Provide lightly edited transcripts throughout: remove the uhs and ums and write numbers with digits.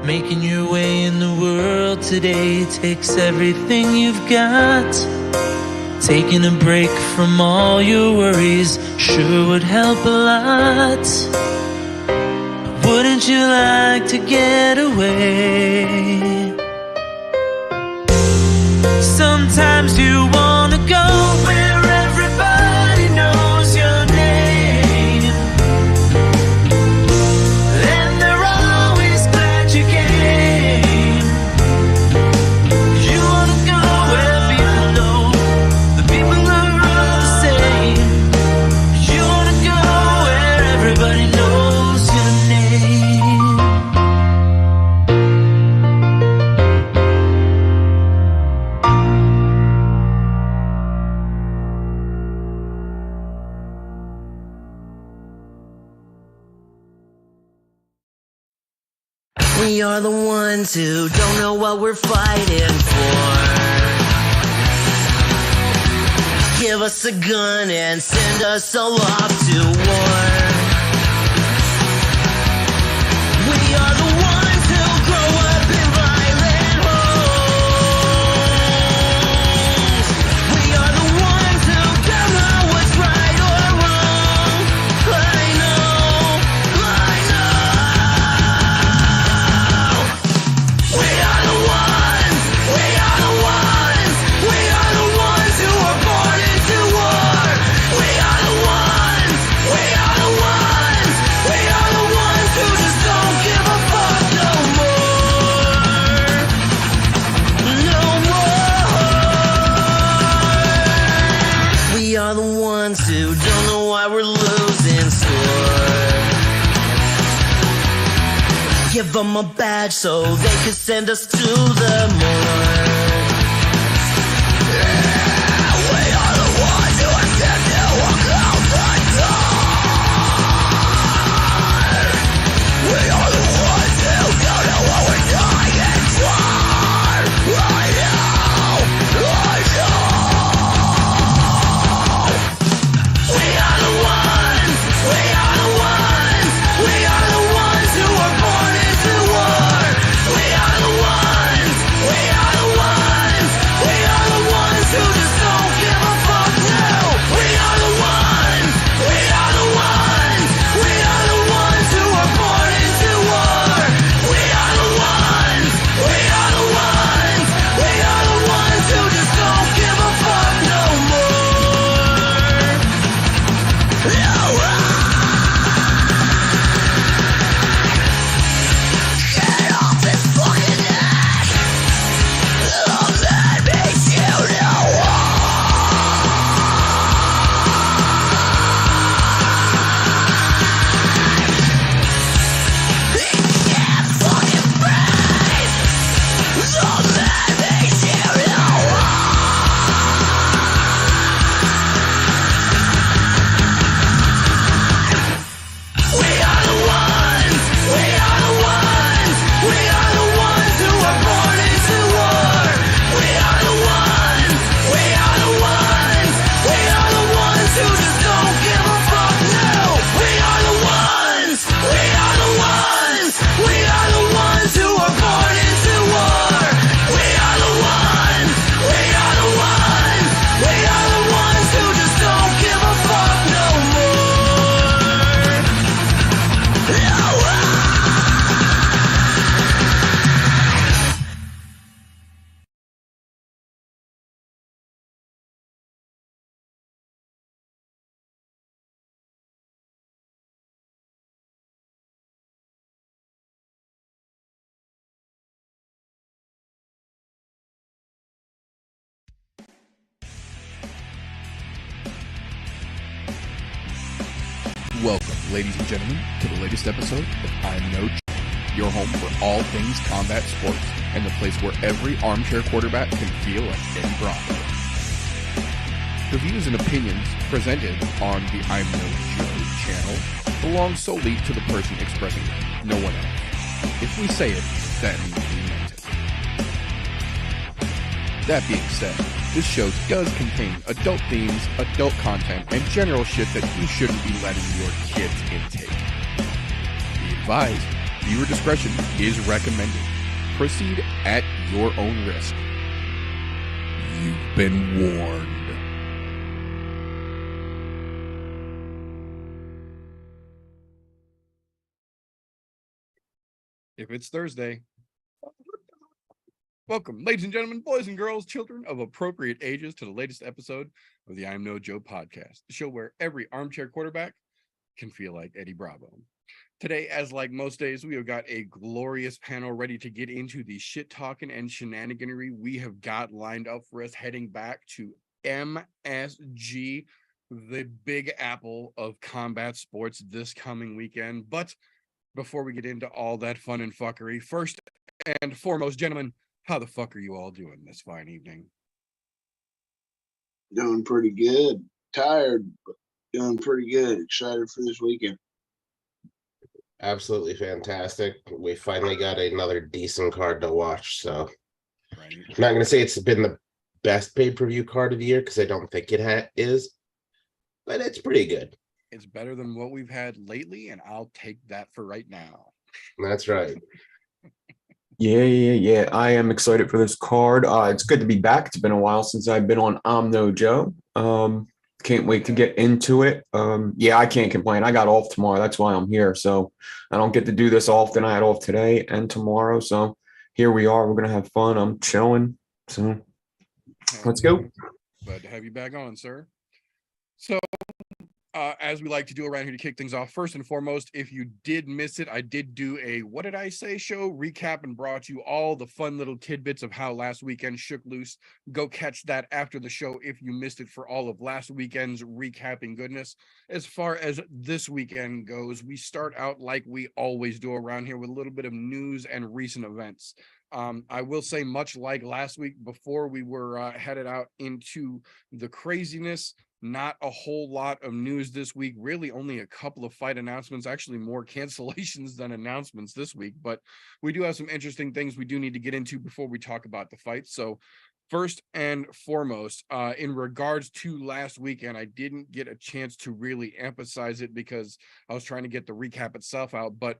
Making your way in the world today takes everything you've got. Taking a break from all your worries sure would help a lot. Wouldn't you like to get away? Sometimes you wanna go where everybody knows your name, and they're always glad you came. You wanna go where people know the people are all the same. You wanna go where everybody knows your name. We are the ones who don't know what we're fighting for. Give us a gun and send us all off to war. We are the ones who grow up in violent homes. We are the ones who don't know what's right or wrong. I know. We are the ones who were born into war. We are the ones who just don't give a fuck no more. No more. We are the ones who don't know why we're losing score. Give them a badge so they can send us to the morgue. We are the ones who are sent to walk out the door. We are the ones who don't know what we're dying for. I know. We are the ones who are born into war. We are the ones who just don't give a fuck now. We are the ones who are born into war. We are the ones who just don't give a fuck no more. Get off this fucking neck. That makes you know they can't fucking breathe. That makes you know we are the ones who are born into war. We are the ones who just don't give a fuck now. We are the ones who are born into war. We are the ones who just don't give a fuck no more. Welcome, ladies and gentlemen, to the latest episode of ImNoBookie, your home for all things combat sports, and the place where every armchair quarterback can feel like Eddie Bronco. The views and opinions presented on the ImNoBookie channel belong solely to the person expressing them, no one else. If we say it, that means we meant it. That being said, this show does contain adult themes, adult content, and general shit that you shouldn't be letting your kids intake. Be advised, Viewer discretion is recommended. Proceed at your own risk. You've been warned. If it's Thursday, welcome, ladies and gentlemen, boys and girls, children of appropriate ages, to the latest episode of the I'm No Joe podcast, the show where every armchair quarterback can feel like Eddie Bravo. Today, as like most days, we have got a glorious panel ready to get into the shit talking and shenaniganery we have got lined up for us heading back to MSG, the Big Apple of combat sports this coming weekend. But before we get into all that fun and fuckery, first and foremost, gentlemen, how the fuck are you all doing this fine evening? Doing pretty good. Tired, but doing pretty good. Excited for this weekend. Absolutely fantastic. We finally got another decent card to watch. So Right. I'm not going to say it's been the best pay-per-view card of the year because I don't think it is, but it's pretty good. It's better than what we've had lately, and I'll take that for right now. That's right. Yeah. I am excited for this card. It's good to be back. It's been a while since I've been on I'm No Joe. Can't wait to get into it. Yeah, I can't complain. I got off tomorrow. That's why I'm here. So I don't get to do this often. I had off today and tomorrow. So here we are. We're going to have fun. I'm chilling. So let's go. Glad to have you back on, sir. So, as we like to do around here to kick things off, first and foremost, if you did miss it, I did do a What Did I Say show recap and brought you all the fun little tidbits of how last weekend shook loose. Go catch that after the show if you missed it for all of last weekend's recapping goodness. As far as this weekend goes, we start out like we always do around here with a little bit of news and recent events. I will say, much like last week before we were headed out into the craziness, not a whole lot of news this week, really only a couple of fight announcements, actually more cancellations than announcements this week, but we do have some interesting things we do need to get into before we talk about the fights. So first and foremost, in regards to last weekend, I didn't get a chance to really emphasize it because I was trying to get the recap itself out, but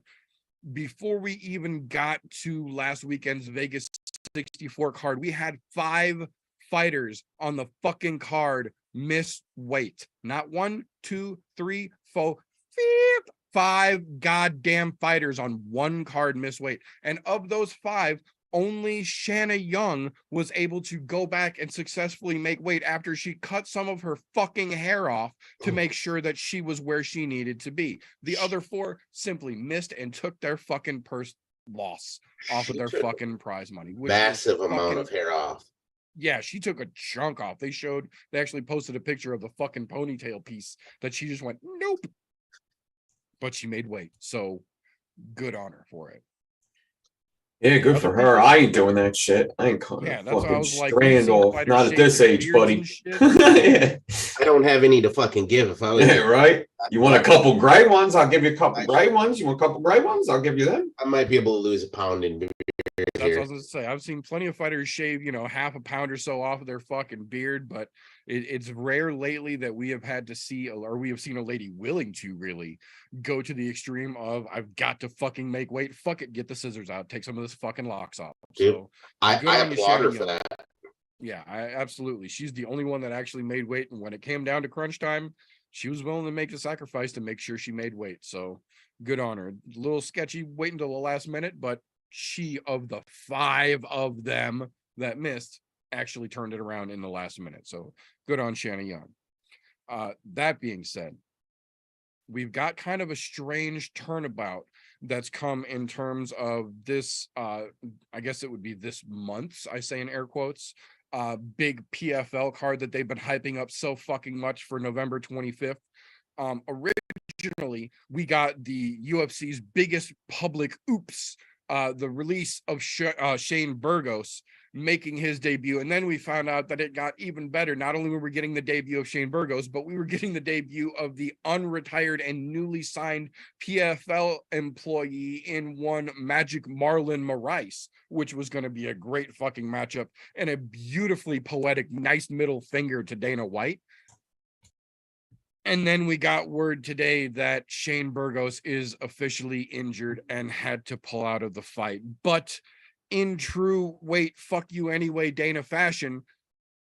before we even got to last weekend's Vegas 64 card, we had 5 fighters on the fucking card miss weight. Not 1, 2, 3, 4, 5 goddamn fighters on one card miss weight. And of those 5, only Shanna Young was able to go back and successfully make weight after she cut some of her fucking hair off to make sure that she was where she needed to be. The other 4 simply missed and took their fucking purse loss off of their fucking prize money. Massive amount of hair off. Yeah, she took a chunk off. They actually posted a picture of the fucking ponytail piece that she just went, nope. But she made weight. So good on her for it. Yeah, good for her. I ain't doing that shit. I ain't cutting Yeah, a that's what I fucking was like. strand off. Not at this age, buddy. Yeah. I don't have any to fucking give if I was. Yeah, right. You want a couple gray ones? I'll give you a couple gray ones. You want a couple gray ones? I'll give you them. I might be able to lose a pound in beard That's what I here. was gonna say. I've seen plenty of fighters shave, half a pound or so off of their fucking beard, but it's rare lately that we have had to see, or we have seen a lady willing to really go to the extreme of, I've got to fucking make weight. Fuck it, get the scissors out, take some of this fucking locks off. Dude, So I good on you, applaud her Shanna for Young. that. Yeah, absolutely. She's the only one that actually made weight, and when it came down to crunch time, she was willing to make the sacrifice to make sure she made weight. So good on her. A little sketchy waiting until the last minute, but she, of the 5 of them that missed, actually turned it around in the last minute. So good on Shanna Young. That being said, we've got kind of a strange turnabout that's come in terms of this, I guess it would be this month's, I say in air quotes, big PFL card that they've been hyping up so fucking much for November 25th. Originally, we got the UFC's biggest public oops, the release of Shane Burgos making his debut. And then we found out that it got even better. Not only were we getting the debut of Shane Burgos, but we were getting the debut of the unretired and newly signed PFL employee in one Magic Marlon Moraes, which was going to be a great fucking matchup and a beautifully poetic, nice middle finger to Dana White. And then we got word today that Shane Burgos is officially injured and had to pull out of the fight. But in true wait, fuck you anyway, Dana fashion,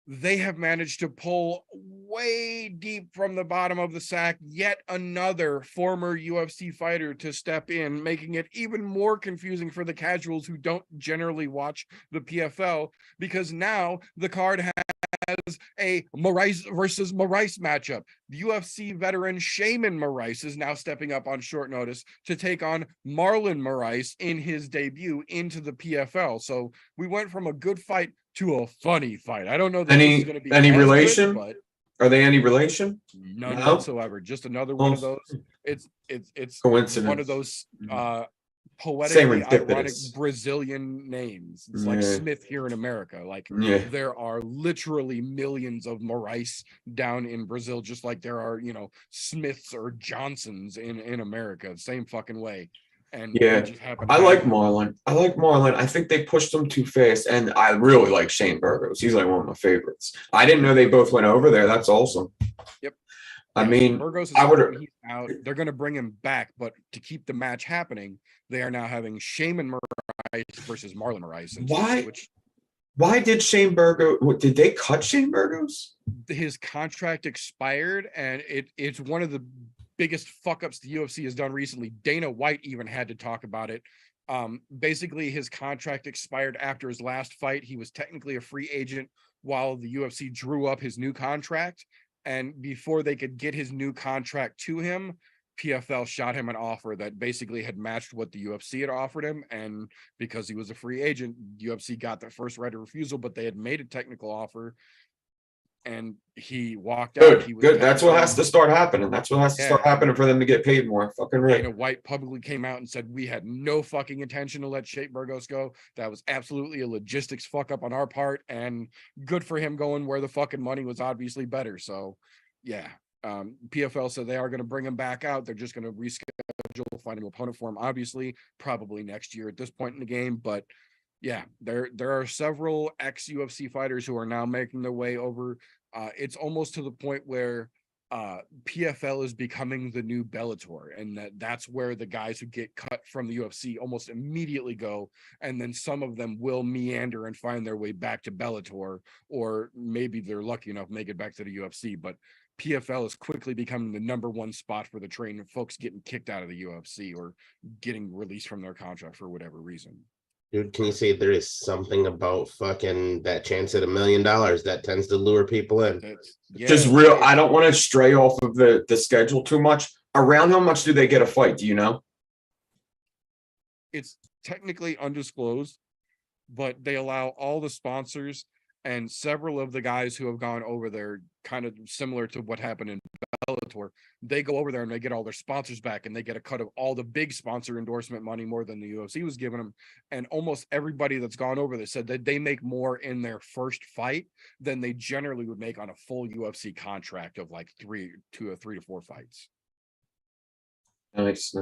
they have managed to pull way deep from the bottom of the sack yet another former UFC fighter to step in, making it even more confusing for the casuals who don't generally watch the PFL, because now the card has a Moraes versus Moraes matchup. The UFC veteran Shaman Moraes is now stepping up on short notice to take on Marlon Moraes in his debut into the PFL. So we went from a good fight to a funny fight. I don't know that this is going to be Any as relation? good, but Are they any relation? none No? whatsoever. Just another one of those. It's Coincidence. one of those poetically ironic Serendipitous. Brazilian names. It's like Yeah. Smith here in America. Like Yeah. there are literally millions of Moraes down in Brazil, just like there are, Smiths or Johnsons in America. Same fucking way. And Yeah. we just happen I to like have- Marlon. I think they pushed him too fast, and I really like Shane Burgos. He's like one of my favorites. I didn't know they both went over there. That's awesome. Yep. I Yeah, so mean, Burgos is I would. out and he's out. They're going to bring him back, but to keep the match happening, they are now having Shaman Moraes versus Marlon Moraes. And Why? Which Why did Shane Burgos? Did they cut Shane Burgos? his contract expired, and it's one of the biggest fuck ups the UFC has done recently. Dana White even had to talk about it. Basically, his contract expired after his last fight. He was technically a free agent while the UFC drew up his new contract. And before they could get his new contract to him, PFL shot him an offer that basically had matched what the UFC had offered him. And because he was a free agent, UFC got the first right of refusal, but they had made a technical offer. And he walked out. Good, He was good. That's what technically- has to start happening. That's what has to start Yeah. happening for them to get paid more. Fucking right. Dana White publicly came out and said, we had no fucking intention to let Shane Burgos go. That was absolutely a logistics fuck up on our part, and good for him going where the fucking money was obviously better. So yeah, PFL said they are going to bring him back out. They're just going to reschedule, find an opponent for him, obviously, probably next year at this point in the game. But yeah, there are several ex-UFC fighters who are now making their way over. It's almost to the point where PFL is becoming the new Bellator, and that's where the guys who get cut from the UFC almost immediately go, and then some of them will meander and find their way back to Bellator, or maybe they're lucky enough to make it back to the UFC. But PFL is quickly becoming the number one spot for the train of folks getting kicked out of the UFC or getting released from their contract for whatever reason. Dude, can you say there is something about fucking that chance at $1 million that tends to lure people in? Just real. I don't want to stray off of the schedule too much. Around how much do they get a fight? Do you know? It's technically undisclosed, but they allow all the sponsors and several of the guys who have gone over there, kind of similar to what happened in Bellator. They go over there and they get all their sponsors back, and they get a cut of all the big sponsor endorsement money, more than the UFC was giving them. And almost everybody that's gone over there said that they make more in their first fight than they generally would make on a full UFC contract of like 3 to 4 fights. Nice.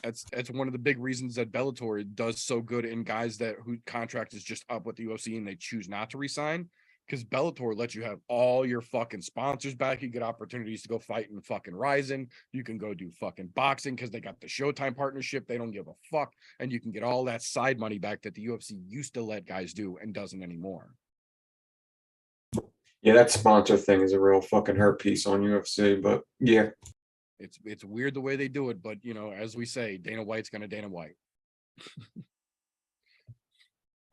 That's one of the big reasons that Bellator does so good in guys whose contract is just up with the UFC and they choose not to resign, because Bellator lets you have all your fucking sponsors back. You get opportunities to go fight in fucking Ryzen. You can go do fucking boxing because they got the Showtime partnership. They don't give a fuck, and you can get all that side money back that the UFC used to let guys do and doesn't anymore. Yeah, that sponsor thing is a real fucking hurt piece on UFC, but yeah. It's weird the way they do it, but as we say, Dana White's gonna Dana White.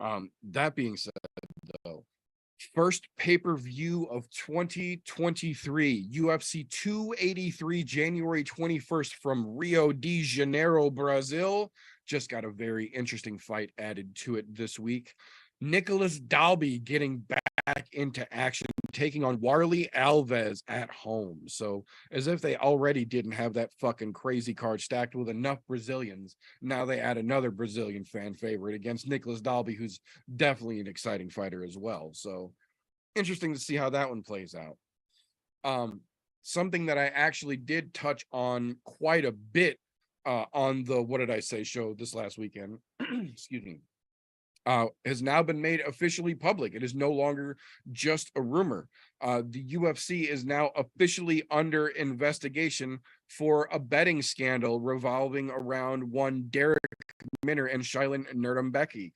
That being said, though, first pay-per-view of 2023, UFC 283, January 21st from Rio de Janeiro, Brazil. Just got a very interesting fight added to it this week. Nicholas Dalby getting back into action, taking on Warley Alves at home. So as if they already didn't have that fucking crazy card stacked with enough Brazilians, now they add another Brazilian fan favorite against Nicholas Dalby, who's definitely an exciting fighter as well. So interesting to see how that one plays out. Something that I actually did touch on quite a bit on the What Did I Say show this last weekend, excuse me, has now been made officially public. It is no longer just a rumor. The UFC is now officially under investigation for a betting scandal revolving around one Derek Minner and Shailin Nerdembeki.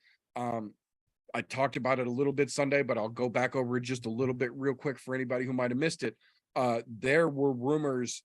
I talked about it a little bit Sunday, but I'll go back over it just a little bit real quick for anybody who might have missed it. There were rumors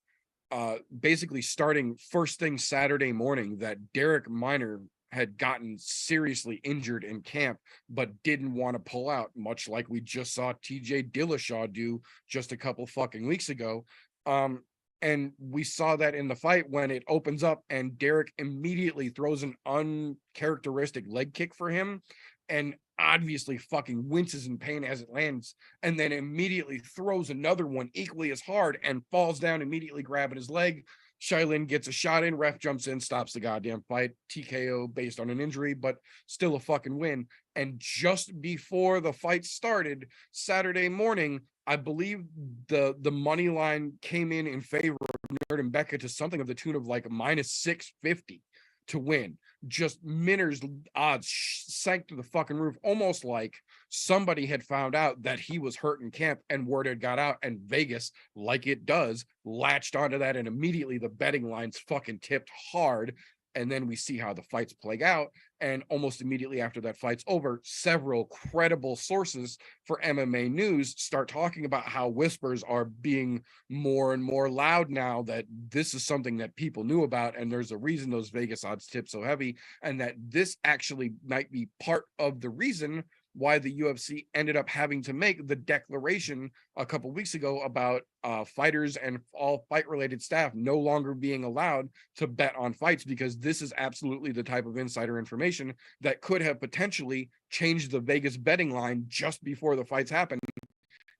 basically starting first thing Saturday morning that Derek Minner had gotten seriously injured in camp, but didn't want to pull out, much like we just saw TJ Dillashaw do just a couple fucking weeks ago. And we saw that in the fight when it opens up and Derek immediately throws an uncharacteristic leg kick for him and obviously fucking winces in pain as it lands, and then immediately throws another one equally as hard and falls down, immediately grabbing his leg. Shailin gets a shot in, ref jumps in, stops the goddamn fight. TKO based on an injury, but still a fucking win. And just before the fight started Saturday morning, I believe the money line came in favor of Nerdembeka to something of the tune of like minus 650 to win. Just Minner's odds sank to the fucking roof, almost like somebody had found out that he was hurt in camp and word had got out, and Vegas, like it does, latched onto that, and immediately the betting lines fucking tipped hard. And then we see how the fights play out. And almost immediately after that fight's over, several credible sources for MMA news start talking about how whispers are being more and more loud now that this is something that people knew about. And there's a reason those Vegas odds tip so heavy. And that this actually might be part of the reason why the UFC ended up having to make the declaration a couple weeks ago about fighters and all fight-related staff no longer being allowed to bet on fights, because this is absolutely the type of insider information that could have potentially changed the Vegas betting line just before the fights happened,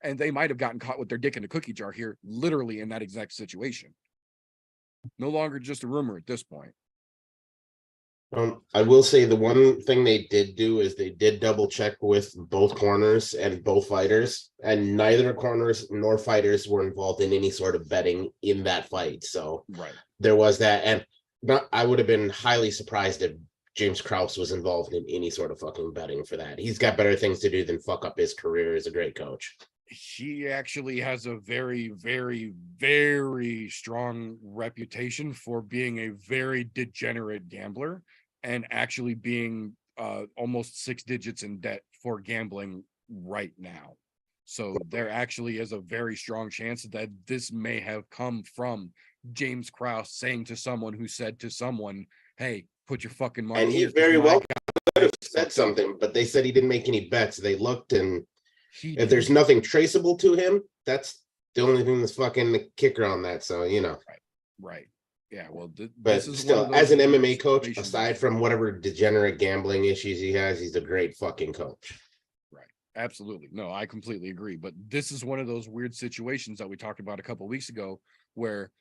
and they might have gotten caught with their dick in a cookie jar here, literally in that exact situation. No longer just a rumor at this point. I will say the one thing they did do is they did double check with both corners and both fighters, and neither corners nor fighters were involved in any sort of betting in that fight. So Right. there was that, and I would have been highly surprised if James Krause was involved in any sort of fucking betting for that. He's got better things to do than fuck up his career as a great coach. He actually has a very, very, very strong reputation for being a very degenerate gambler, and actually being almost 6 digits in debt for gambling right now. So there actually is a very strong chance that this may have come from James Krause saying to someone who said to someone, hey, put your fucking money And he in, 'cause very my well guy could have is said fucked up." something, but they said he didn't make any bets. They looked, and He if there's did. nothing traceable to him, that's the only thing that's fucking the kicker on that. So, you know. Right. Yeah, well, But this is still, one of as an those MMA coach, situations- aside from whatever degenerate gambling issues he has, he's a great fucking coach. Right. Absolutely. No, I completely agree. But this is one of those weird situations that we talked about a couple of weeks ago where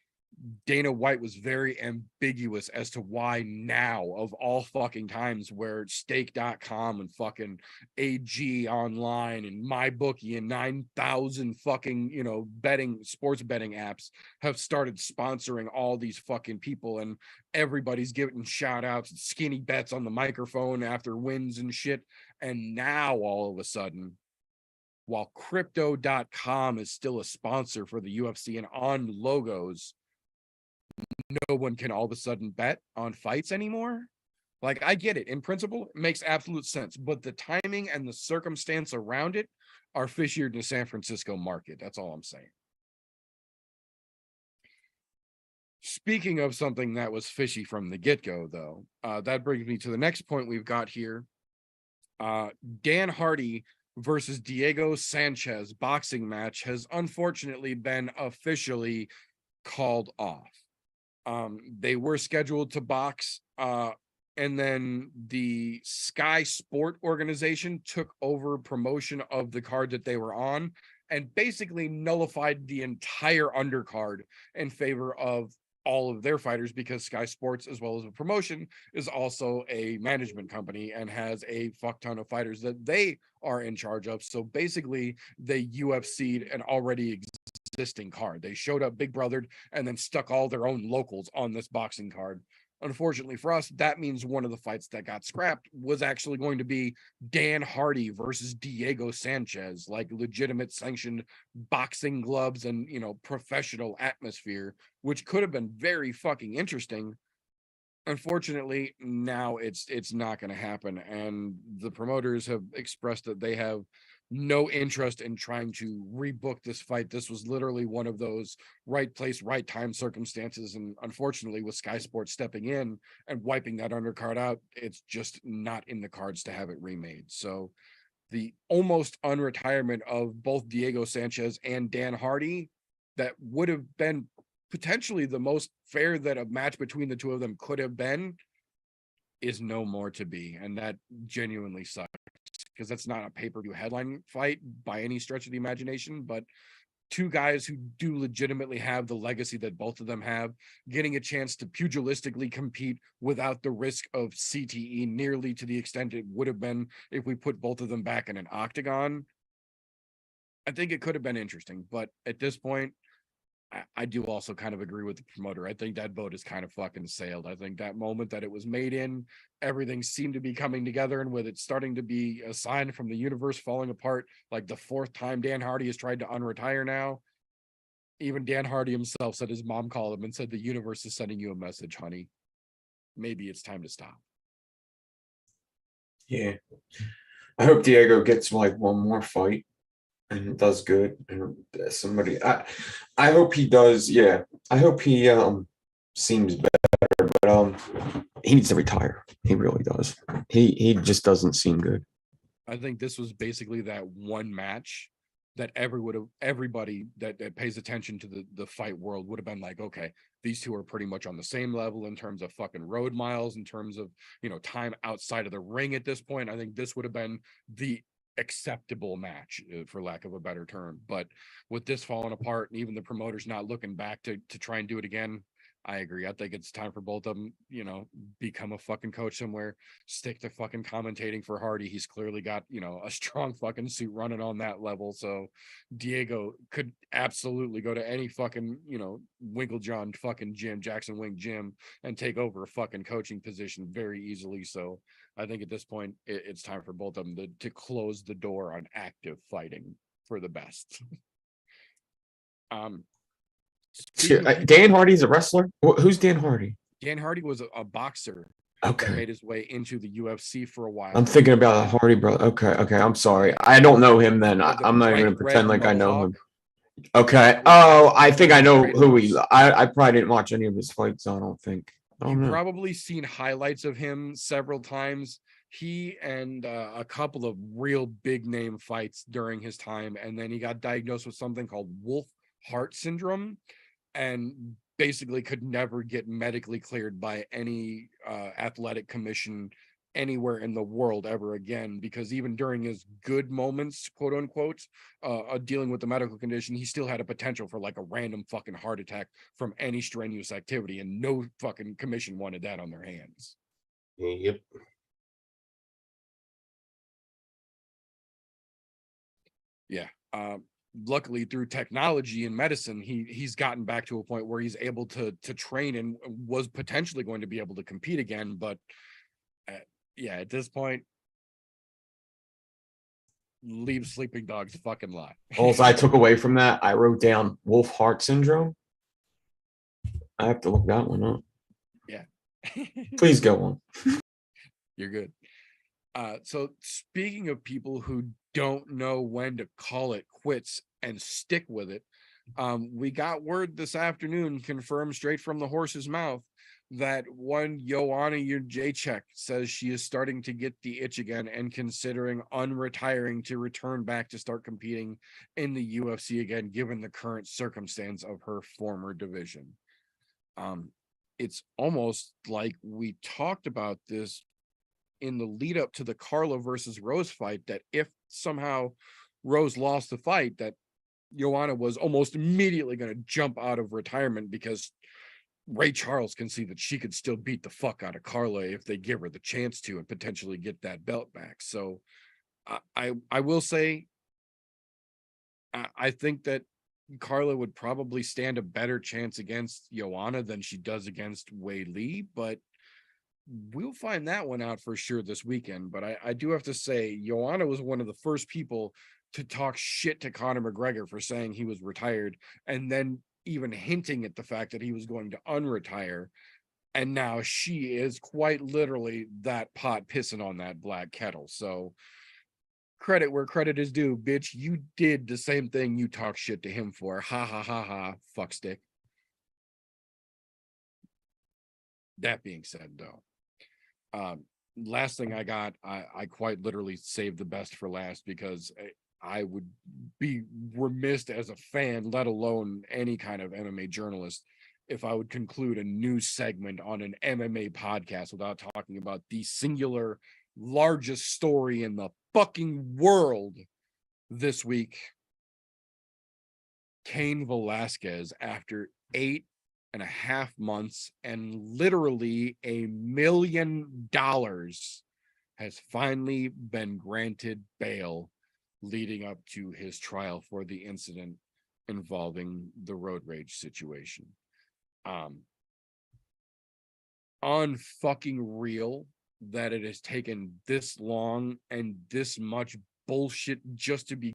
Dana White was very ambiguous as to why now, of all fucking times, where stake.com and fucking AG online and MyBookie and 9,000 fucking, sports betting apps have started sponsoring all these fucking people, and everybody's giving shout outs and skinny bets on the microphone after wins and shit. And now all of a sudden, while crypto.com is still a sponsor for the UFC and on logos, no one can all of a sudden bet on fights anymore. Like, I get it. In principle, it makes absolute sense. But the timing and the circumstance around it are fishier than the San Francisco market. That's all I'm saying. Speaking of something that was fishy from the get-go, though, that brings me to the next point we've got here. Dan Hardy versus Diego Sanchez boxing match has unfortunately been officially called off. They were scheduled to box, and then the Sky Sport organization took over promotion of the card that they were on and basically nullified the entire undercard in favor of all of their fighters, because Sky Sports, as well as a promotion, is also a management company and has a fuck ton of fighters that they are in charge of. So basically they UFC'd an already existing card. They showed up big brothered and then stuck all their own locals on this boxing card. Unfortunately for us, that means one of the fights that got scrapped was actually going to be Dan Hardy versus Diego Sanchez, like legitimate sanctioned boxing gloves and, you know, professional atmosphere, which could have been very fucking interesting. Unfortunately, now it's not going to happen, and the promoters have expressed that they have no interest in trying to rebook this fight. This was literally one of those right place, right time circumstances, and unfortunately, with Sky Sports stepping in and wiping that undercard out, it's just not in the cards to have it remade. So the almost unretirement of both Diego Sanchez and Dan Hardy, that would have been potentially the most fair that a match between the two of them could have been, is no more to be. And that genuinely sucks, because that's not a pay-per-view headline fight by any stretch of the imagination, but two guys who do legitimately have the legacy that both of them have, getting a chance to pugilistically compete without the risk of CTE nearly to the extent it would have been if we put both of them back in an octagon. I think it could have been interesting, but at this point, I do also kind of agree with the promoter. I think that boat is kind of fucking sailed. I think that moment that it was made in, everything seemed to be coming together, and with it starting to be a sign from the universe falling apart, like the fourth time Dan Hardy has tried to unretire now. Even Dan Hardy himself said his mom called him and said, the universe is sending you a message, honey. Maybe it's time to stop. Yeah. I hope Diego gets like one more fight and does good. And somebody, I hope he does. Yeah, I hope he seems better, but he needs to retire. He really does. He just doesn't seem good. I think this was basically that one match that everybody that pays attention to the fight world would have been like, okay, these two are pretty much on the same level in terms of fucking road miles, in terms of, you know, time outside of the ring at this point. I think this would have been the acceptable match, for lack of a better term. But with this falling apart and even the promoters not looking back to try and do it again, I agree. I think it's time for both of them, you know, become a fucking coach somewhere, stick to fucking commentating for Hardy. He's clearly got, you know, a strong fucking suit running on that level. So Diego could absolutely go to any fucking, you know, Winklejohn fucking gym, Jackson Wing gym, and take over a fucking coaching position very easily. So I think at this point, it's time for both of them to close the door on active fighting for the best. Dan Hardy's a wrestler. Who's Dan Hardy? Dan Hardy was a boxer Okay, that made his way into the UFC for a while. I'm thinking about a Hardy brother. Okay. I'm sorry. I don't know him. Then I'm not even gonna pretend like I know him. Okay. Oh, I think I know who he. I probably didn't watch any of his fights. I don't think. You've probably seen highlights of him several times. He and a couple of real big name fights during his time, and then he got diagnosed with something called Wolf Heart Syndrome, and basically could never get medically cleared by any athletic commission anywhere in the world ever again, because even during his good moments, quote unquote, dealing with the medical condition, he still had a potential for like a random fucking heart attack from any strenuous activity, and no fucking commission wanted that on their hands. Yep. Yeah. Luckily, through technology and medicine, he's gotten back to a point where he's able to train and was potentially going to be able to compete again. But yeah, at this point, leave sleeping dogs fucking lie. Also, I took away from that, I wrote down Wolf Heart Syndrome. I have to look that one up. Yeah. Please go on. You're good. So speaking of people who don't know when to call it quits and stick with it, we got word this afternoon, confirmed straight from the horse's mouth, that one Joanna Jacek says she is starting to get the itch again and considering unretiring to return back to start competing in the UFC again, given the current circumstance of her former division. It's almost like we talked about this in the lead up to the Carla versus Rose fight, that if somehow Rose lost the fight, that Joanna was almost immediately going to jump out of retirement, because Ray Charles can see that she could still beat the fuck out of Carla if they give her the chance to, and potentially get that belt back. So I will say, I think that Carla would probably stand a better chance against Joanna than she does against Wei Lee, but we'll find that one out for sure this weekend. But I do have to say, Joanna was one of the first people to talk shit to Conor McGregor for saying he was retired, and then even hinting at the fact that he was going to unretire. And now she is quite literally that pot pissing on that black kettle. So credit where credit is due, bitch. You did the same thing you talk shit to him for. Ha ha ha ha, fuckstick. That being said, though, last thing I got, I quite literally saved the best for last, because I would be remiss as a fan, let alone any kind of MMA journalist, if I would conclude a news segment on an MMA podcast without talking about the singular largest story in the fucking world this week. Cain Velasquez, after 8.5 months and literally $1 million, has finally been granted bail leading up to his trial for the incident involving the road rage situation. Unfucking real that it has taken this long and this much bullshit just to be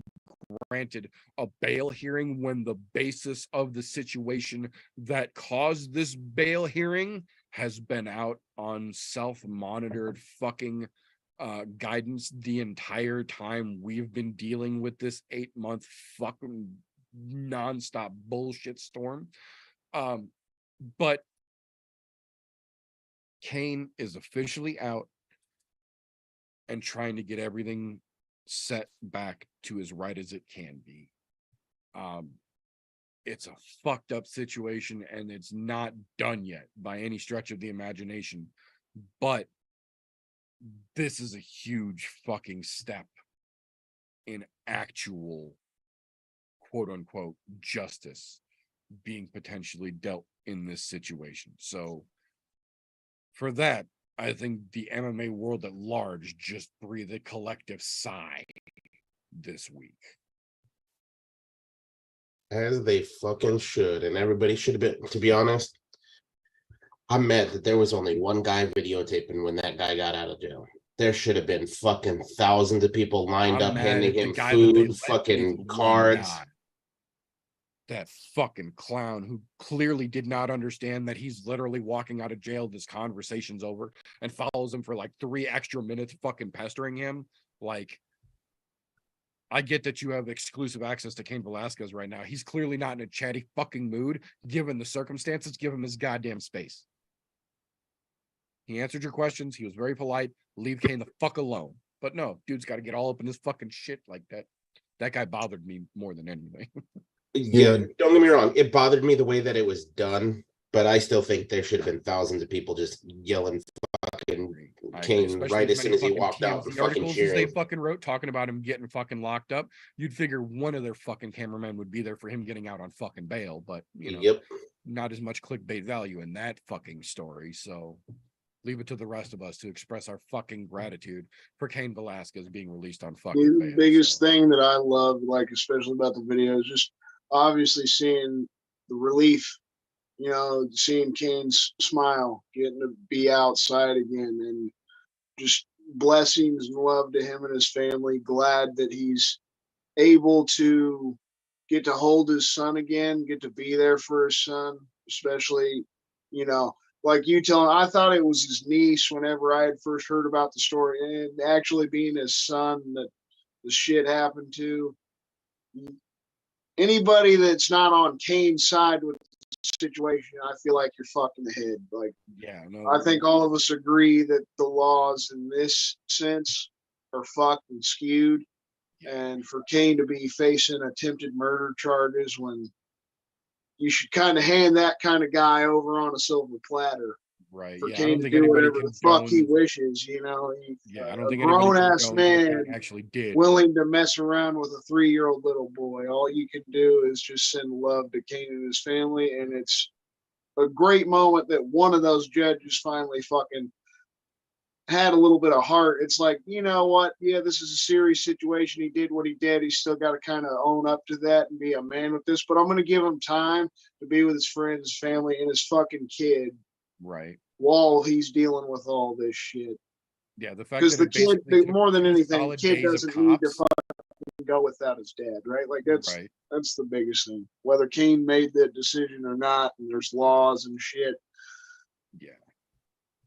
granted a bail hearing, when the basis of the situation that caused this bail hearing has been out on self-monitored fucking guidance the entire time we've been dealing with this 8-month fucking nonstop bullshit storm. But Cain is officially out and trying to get everything set back to as right as it can be. It's a fucked up situation, and it's not done yet by any stretch of the imagination, but this is a huge fucking step in actual quote unquote justice being potentially dealt in this situation. So for that, I think the MMA world at large just breathed a collective sigh this week. As they fucking should, and everybody should have been. To be honest, I'm mad that there was only one guy videotaping when that guy got out of jail. There should have been fucking thousands of people lined up handing him food, fucking cards. That fucking clown who clearly did not understand that he's literally walking out of jail, this conversation's over, and follows him for like 3 extra minutes fucking pestering him. Like, I get that you have exclusive access to Cain Velasquez right now. He's clearly not in a chatty fucking mood. Given the circumstances, give him his goddamn space. He answered your questions. He was very polite. Leave Cain the fuck alone. But no, dude's got to get all up in his fucking shit like that. That guy bothered me more than anything. Yeah, don't get me wrong. It bothered me the way that it was done, but I still think there should have been thousands of people just yelling fucking Cain right as soon as he walked out and fucking cheering. They fucking wrote talking about him getting fucking locked up. You'd figure one of their fucking cameramen would be there for him getting out on fucking bail, but you know, not as much clickbait value in that fucking story. So leave it to the rest of us to express our fucking gratitude for Cain Velasquez being released on fucking bail. The biggest thing that I love, like especially about the video, is just obviously seeing the relief, you know, seeing Cain's smile, getting to be outside again, and just blessings and love to him and his family. Glad that he's able to get to hold his son again, get to be there for his son, especially, you know, like you telling, I thought it was his niece whenever I had first heard about the story, and actually being his son that the shit happened to. Anybody that's not on Cain's side with the situation, I feel like you're fucking the head. Like, yeah, no, I think all of us agree that the laws in this sense are fucked and skewed. And for Cain to be facing attempted murder charges when you should kind of hand that kind of guy over on a silver platter. Right. For Yeah, Cain to do whatever the fuck he wishes, you know. I don't think a grown-ass man actually did. willing to mess around with a 3-year-old little boy. All you can do is just send love to Cain and his family, and it's a great moment that one of those judges finally fucking had a little bit of heart. It's like, you know what? Yeah, this is a serious situation. He did what he did. He's still got to kind of own up to that and be a man with this. But I'm going to give him time to be with his friends, his family, and his fucking kid. Right. while he's dealing with all this shit. Yeah, the fact Because that the it kid, basically took more than 2 anything, the solid kid days of doesn't need to cops. fucking go without his dad, right? Like that's Right. that's the biggest thing. Whether Kane made that decision or not, and there's laws and shit. Yeah.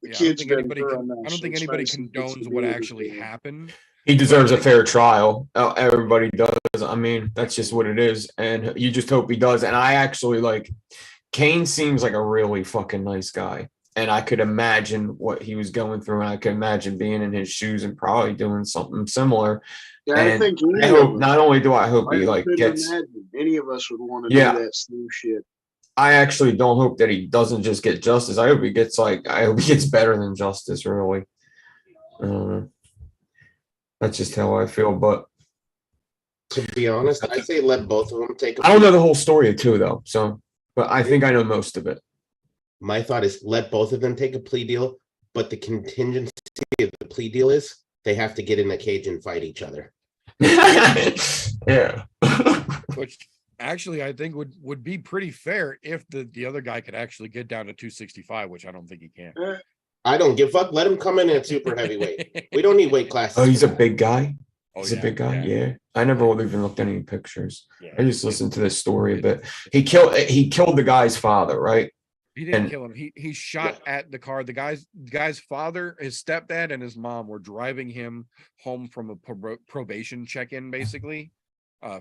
The Yeah, I don't kid's think been anybody through enough. I don't So think it's anybody nice he gets to condones be what with his actually dad. happened. He But I deserves a think fair trial. Everybody does. I mean, that's just what it is, and you just hope he does. And I actually like Kane. Seems like a really fucking nice guy, and I could imagine what he was going through, and I could imagine being in his shoes and probably doing something similar. Yeah, I And think I any of hope us. not only do I hope I he like couldn't gets. imagine any of us would want to Yeah. do that same shit. I actually don't hope that he doesn't just get justice. I hope he gets better than justice. Really, that's just how I feel. But To be honest, I say let both of them take a I don't plea. know the whole story too, though. So, but I think I know most of it. My thought is let both of them take a plea deal, but the contingency of the plea deal is they have to get in a cage and fight each other. Yeah. which actually I think would be pretty fair if the other guy could actually get down to 265, which I don't think he can. I don't give a fuck. Let him come in at super heavyweight. We don't need weight classes. Oh, he's for a that. big guy. Oh, He's a yeah, big guy. yeah. Yeah. I never even looked at any pictures. Yeah, I just listened to this story a bit. He killed the guy's father, right? He didn't And- kill him. He shot at the car. The guy's father, his stepdad, and his mom were driving him home from a probation check-in, basically,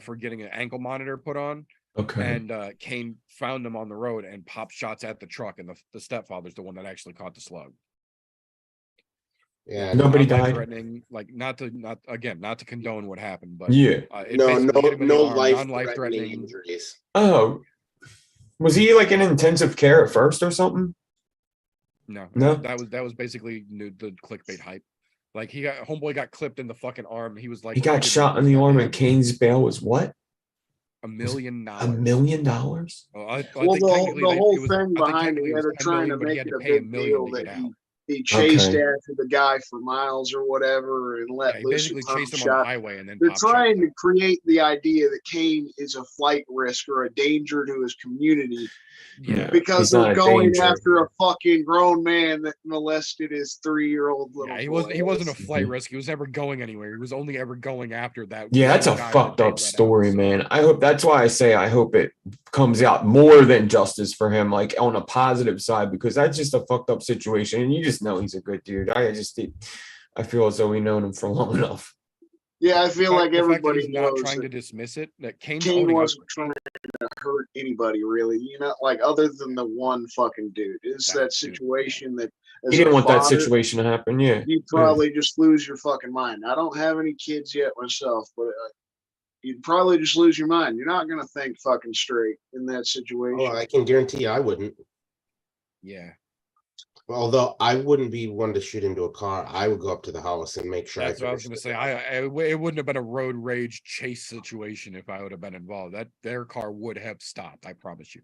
for getting an ankle monitor put on. Okay. And Kane found him on the road and popped shots at the truck. And the stepfather's the one that actually caught the slug. Yeah, Nobody Non-life died. threatening, like not to condone what happened, but Yeah. it no, basically hit him in the arm, life non-life threatening threatening. injuries. Oh, was he like in intensive care at first or something? No, No? that was basically the clickbait hype. Like homeboy got clipped in the fucking arm. He was like, He got treated shot like in the that arm, man. and Kane's bail was what? $1 million. $1 million? Well, I Well, think technically the whole it was, thing I think behind technically it, it was they're 10 trying million, to but he make had it to a pay $1 big million deal to that get out. he chased Okay. after the guy for miles or whatever and let Yeah, he loose basically a ton chased of him on the shots. highway and then They're popped trying shots. to create the idea that Kane is a flight risk or a danger to his community Yeah, because He's not they're a going danger. after a fucking grown man that molested his 3-year-old little yeah, he boy. wasn't a flight Mhm. risk. He was never going anywhere. He was only ever going after that. Yeah, that's a one guy that fucked they up let out, story, so. man. I hope that's why I say I hope it comes out more than justice for him, like on a positive side, because that's just a fucked up situation. And you just know he's a good dude. I feel as though we've known him for long enough. Yeah, I feel like The fact that everybody he's not knows trying to that dismiss it, that Kane's Kane owning up. wasn't trying to hurt anybody, really. Like other than the one fucking dude. It's That that dude, situation that He as didn't a want that father, situation to happen. Yeah. you'd probably just lose your fucking mind. I don't have any kids yet myself, but you'd probably just lose your mind. You're not gonna think fucking straight in that situation. Oh, I can guarantee I wouldn't. Yeah, Although I wouldn't be one to shoot into a car, I would go up to the house and make sure. that's what I was finished gonna the say. job. It wouldn't have been a road rage chase situation if I would have been involved. That their car would have stopped. I promise you.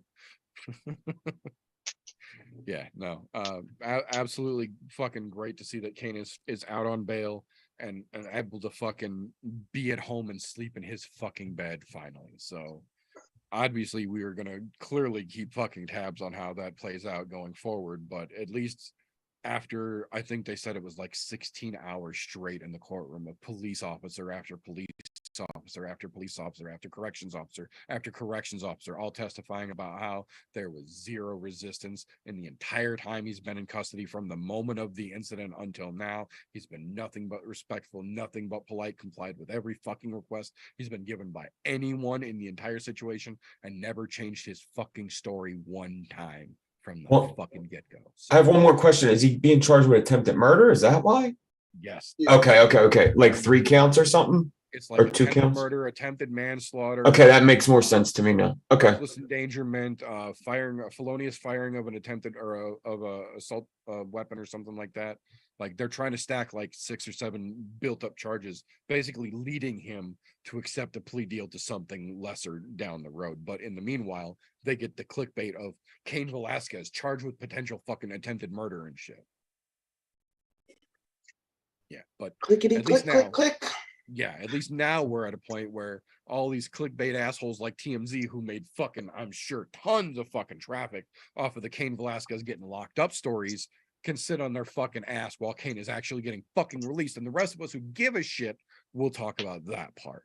Yeah, no, absolutely fucking great to see that Kane is out on bail and able to fucking be at home and sleep in his fucking bed finally. So obviously we are gonna clearly keep fucking tabs on how that plays out going forward, but at least after I think they said it was like 16 hours straight in the courtroom of police officer after police officer after police officer after corrections officer all testifying about how there was zero resistance in the entire time he's been in custody from the moment of the incident until now. He's been nothing but respectful, nothing but polite, complied with every fucking request he's been given by anyone in the entire situation, and never changed his fucking story one time from the fucking get-go. So, I have one more question. Is he being charged with attempted murder? Is that why? yes, Okay. Like 3 counts or something? it's like Or 2 attempted counts? murder, attempted manslaughter. Okay, that makes more sense to me now. Okay. Reckless endangerment, felonious firing of an attempted or of a assault weapon or something like that. Like they're trying to stack like 6 or 7 built up charges, basically leading him to accept a plea deal to something lesser down the road. But in the meanwhile, they get the clickbait of Cain Velasquez charged with potential fucking attempted murder and shit. Yeah, but Clickety at click, least now- click, click. yeah, at least now we're at a point where all these clickbait assholes like TMZ, who made fucking, I'm sure, tons of fucking traffic off of the Cain Velasquez getting locked up stories, can sit on their fucking ass while Kane is actually getting fucking released. And the rest of us who give a shit will talk about that part.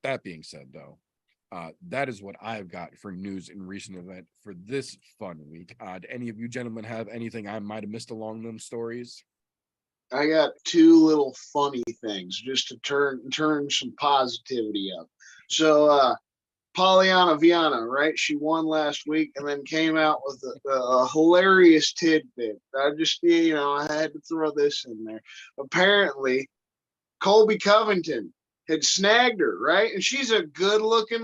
That being said, though, that is what I've got for news and recent event for this fun week. Do any of you gentlemen have anything I might have missed along them stories? I got two little funny things just to turn some positivity up. So Pollyanna Viana, right? She won last week and then came out with a hilarious tidbit. I just, I had to throw this in there. Apparently, Colby Covington had snagged her, right? And she's a good-looking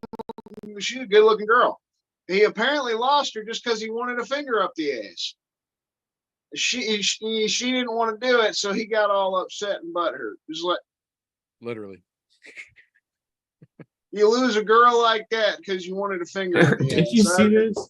girl. He apparently lost her just because he wanted a finger up the ass. She didn't want to do it, so he got all upset and butthurt. Just like, literally, you lose a girl like that because you wanted a finger up the Did ass. you see this?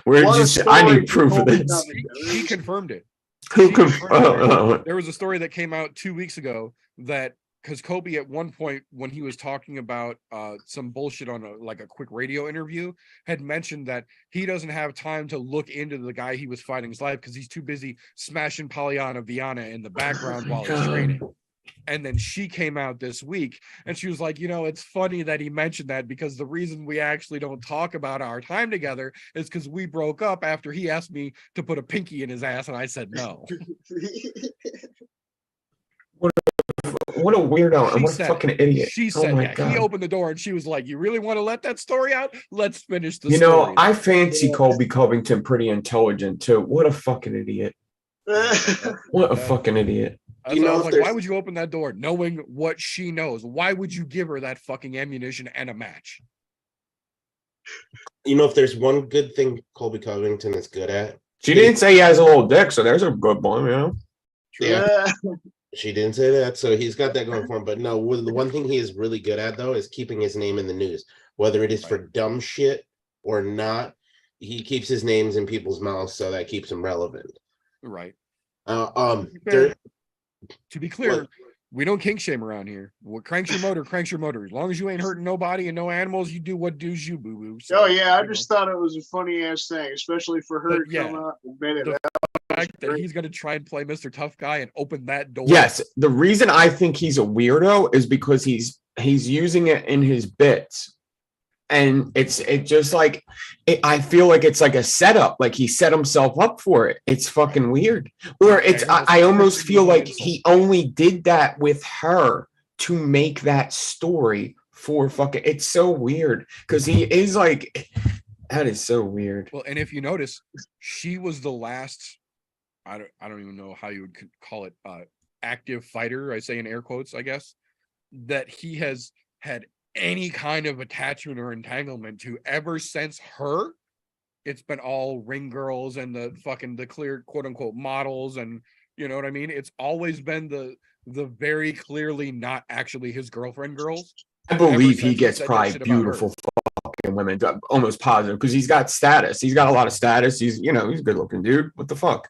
Where I need proof of this. He confirmed it. Who confirmed it? There was a story that came out 2 weeks ago that because Kobe at one point when he was talking about some bullshit on a quick radio interview had mentioned that he doesn't have time to look into the guy he was fighting's life because he's too busy smashing Pollyanna Viana in the background while he's training. And then she came out this week and she was like, it's funny that he mentioned that because the reason we actually don't talk about our time together is because we broke up after he asked me to put a pinky in his ass and I said no. What a weirdo and what a fucking idiot. She said, he opened the door and she was like, you really want to let that story out? Let's finish the story. I fancy Colby Covington pretty intelligent too. What a fucking idiot. What a fucking idiot. I was like, why would you open that door knowing what she knows? Why would you give her that fucking ammunition and a match? If there's one good thing Colby Covington is good at. She didn't say he has a little dick, so there's a good one, Yeah. She didn't say that, so he's got that going for him. But no, the one thing he is really good at, though, is keeping his name in the news. Whether it is for dumb shit or not, he keeps his names in people's mouths, so that keeps him relevant. Right. To be clear, we don't kink shame around here. What cranks your motor, cranks your motor. As long as you ain't hurting nobody and no animals, you do what does you, boo-boo. So, I just thought it was a funny-ass thing, especially for her to come out and admit it. The fact that he's going to try and play Mr. Tough Guy and open that door. Yes, the reason I think he's a weirdo is because he's using it in his bits. And it just like, I feel like it's like a setup, like he set himself up for it. It's fucking weird. Or I almost feel like he only did that with her to make that story for fucking, it's so weird. Because he is like, that is so weird. Well, and if you notice, she was the last, I don't even know how you would call it, active fighter, I say in air quotes, I guess, that he has had any kind of attachment or entanglement to ever since her. It's been all ring girls and the clear quote unquote models, and you know what I mean? It's always been the very clearly not actually his girlfriend girls. I believe he gets probably beautiful fucking women, almost positive, because he's got status. He's got a lot of status. He's he's a good looking dude. What the fuck?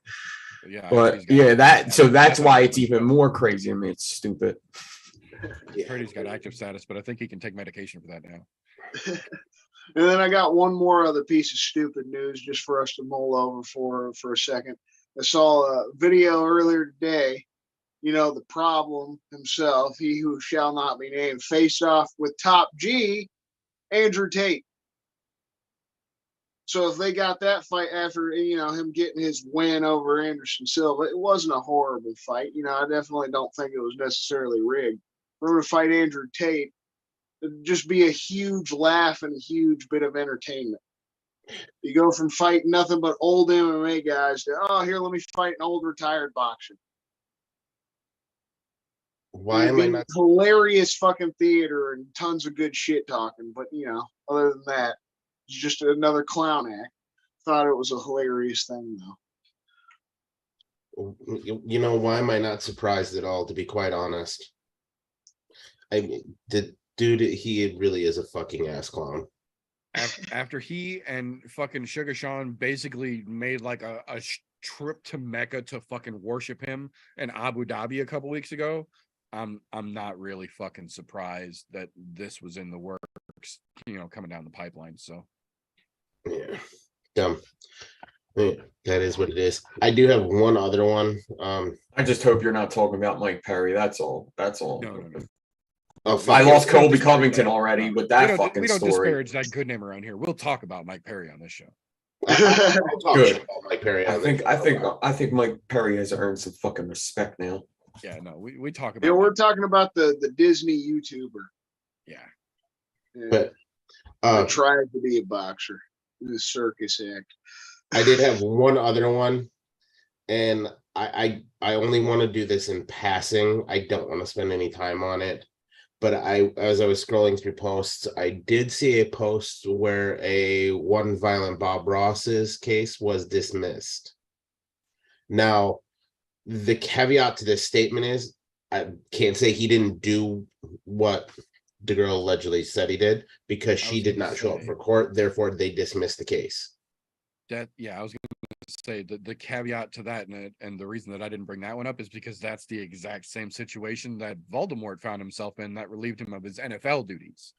Yeah, but that's why it's even more crazy. I mean, it's stupid. I heard he's got active status, but I think he can take medication for that now. And then I got one more other piece of stupid news just for us to mull over for a second. I saw a video earlier today. The problem himself, he who shall not be named, faced off with Top G, Andrew Tate. So if they got that fight after, him getting his win over Anderson Silva, it wasn't a horrible fight. I definitely don't think it was necessarily rigged. For him to fight Andrew Tate, it'd just be a huge laugh and a huge bit of entertainment. You go from fighting nothing but old MMA guys to, here, let me fight an old retired boxer. Why am I not hilarious fucking theater and tons of good shit talking, but other than that, it's just another clown act. Thought it was a hilarious thing though. Why am I not surprised at all, to be quite honest? The dude, he really is a fucking ass clown. After he and fucking Sugar Sean basically made like a trip to Mecca to fucking worship him in Abu Dhabi a couple weeks ago, I'm not really fucking surprised that this was in the works, coming down the pipeline. So yeah, Dumb. Yeah, that is what it is. I do have one other one. I just hope you're not talking about Mike Perry. That's all. No. Oh, I fuck lost it. Colby Covington already with that we fucking don't story. disparage that good name around here. We'll talk about Mike Perry on this show. I'll talk Good. shit about Mike Perry. I on think this. I think Mike Perry has earned some fucking respect now. Yeah, no, we talk about Yeah, we're Mike. talking about the Disney YouTuber. Yeah. Yeah. But I tried to be a boxer in the circus act. I did have one other one, and I only want to do this in passing. I don't want to spend any time on it. But as I was scrolling through posts, I did see a post where one violent Bob Ross's case was dismissed. Now, the caveat to this statement is I can't say he didn't do what the girl allegedly said he did, because she did not show up for court. Therefore, they dismissed the case. I was going to say the caveat to that, and the reason that I didn't bring that one up is because that's the exact same situation that Voldemort found himself in that relieved him of his NFL duties.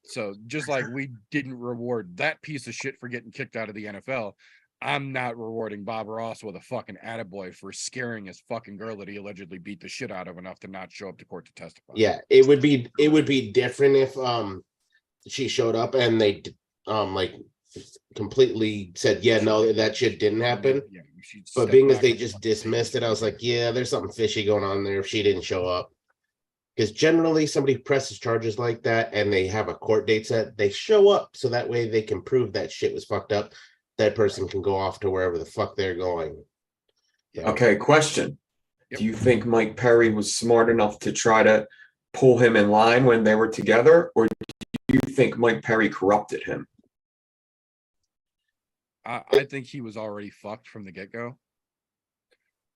So just like we didn't reward that piece of shit for getting kicked out of the NFL, I'm not rewarding Bob Ross with a fucking attaboy for scaring his fucking girl that he allegedly beat the shit out of enough to not show up to court to testify. Yeah, it would be different if she showed up and they like completely said, yeah, no, that shit didn't happen. Yeah, but being as they just dismissed it, I was like, yeah, there's something fishy going on there if she didn't show up. Because generally somebody presses charges like that and they have a court date set, they show up so that way they can prove that shit was fucked up. That person can go off to wherever the fuck they're going. Yeah. Okay, question. Yep. Do you think Mike Perry was smart enough to try to pull him in line when they were together, or do you think Mike Perry corrupted him? I think he was already fucked from the get-go.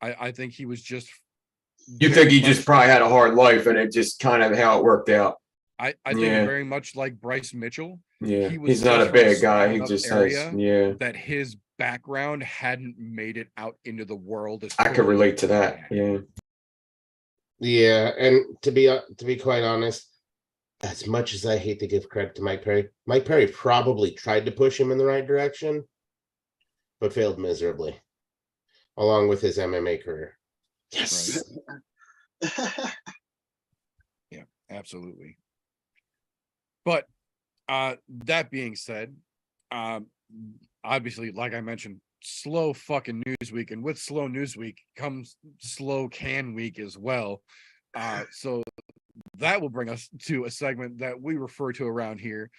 I think he was just... You think he just probably had a hard life and it just kind of how it worked out? I think very much like Bryce Mitchell. Yeah, He was he's not just a from a bad guy. small He enough just area has, that his background hadn't made it out into the world. As I could relate to that. Yeah. Yeah, and to be quite honest, as much as I hate to give credit to Mike Perry probably tried to push him in the right direction, but failed miserably, along with his MMA career. Yes. Right. Yeah, absolutely. But that being said, obviously, like I mentioned, slow fucking news week, and with slow news week comes slow can week as well. So that will bring us to a segment that we refer to around here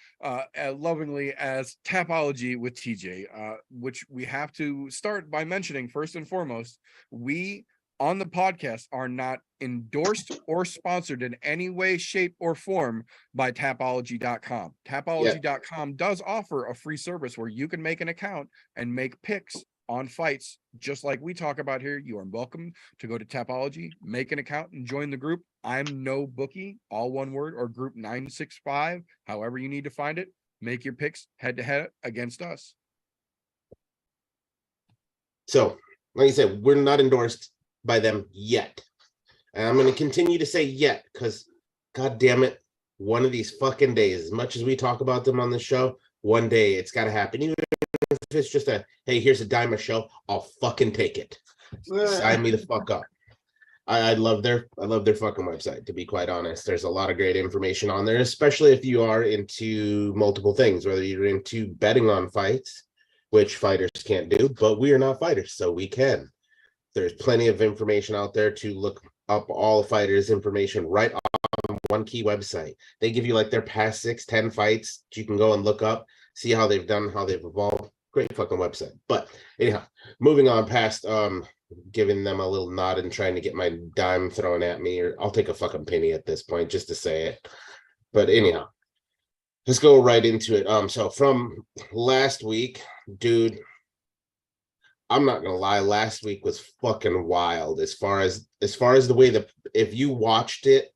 lovingly as Tapology with TJ, which we have to start by mentioning first and foremost. We on the podcast are not endorsed or sponsored in any way, shape, or form by Tapology.com. Tapology.com does offer a free service where you can make an account and make picks on fights just like we talk about here. You are welcome to go to Tapology, make an account, and join the group ImNoBookie, all one word, or group 965, however you need to find it. Make your picks head-to-head against us. So, like I said, we're not endorsed by them yet. And I'm going to continue to say yet, because God damn it, one of these fucking days, as much as we talk about them on the show, one day it's got to happen. Even if it's just a, hey, here's a dime a show, I'll fucking take it. Sign me the fuck up. I love their fucking website, to be quite honest. There's a lot of great information on there, especially if you are into multiple things, whether you're into betting on fights, which fighters can't do, but we are not fighters, so we can. There's plenty of information out there to look up all fighters' information right on one key website. They give you like their past 6-10 fights you can go and look up, see how they've done, how they've evolved. Great fucking website. But anyhow, moving on past giving them a little nod and trying to get my dime thrown at me, or I'll take a fucking penny at this point just to say it. But anyhow, let's go right into it. So from last week, dude, I'm not gonna lie, last week was fucking wild as far as the way that if you watched it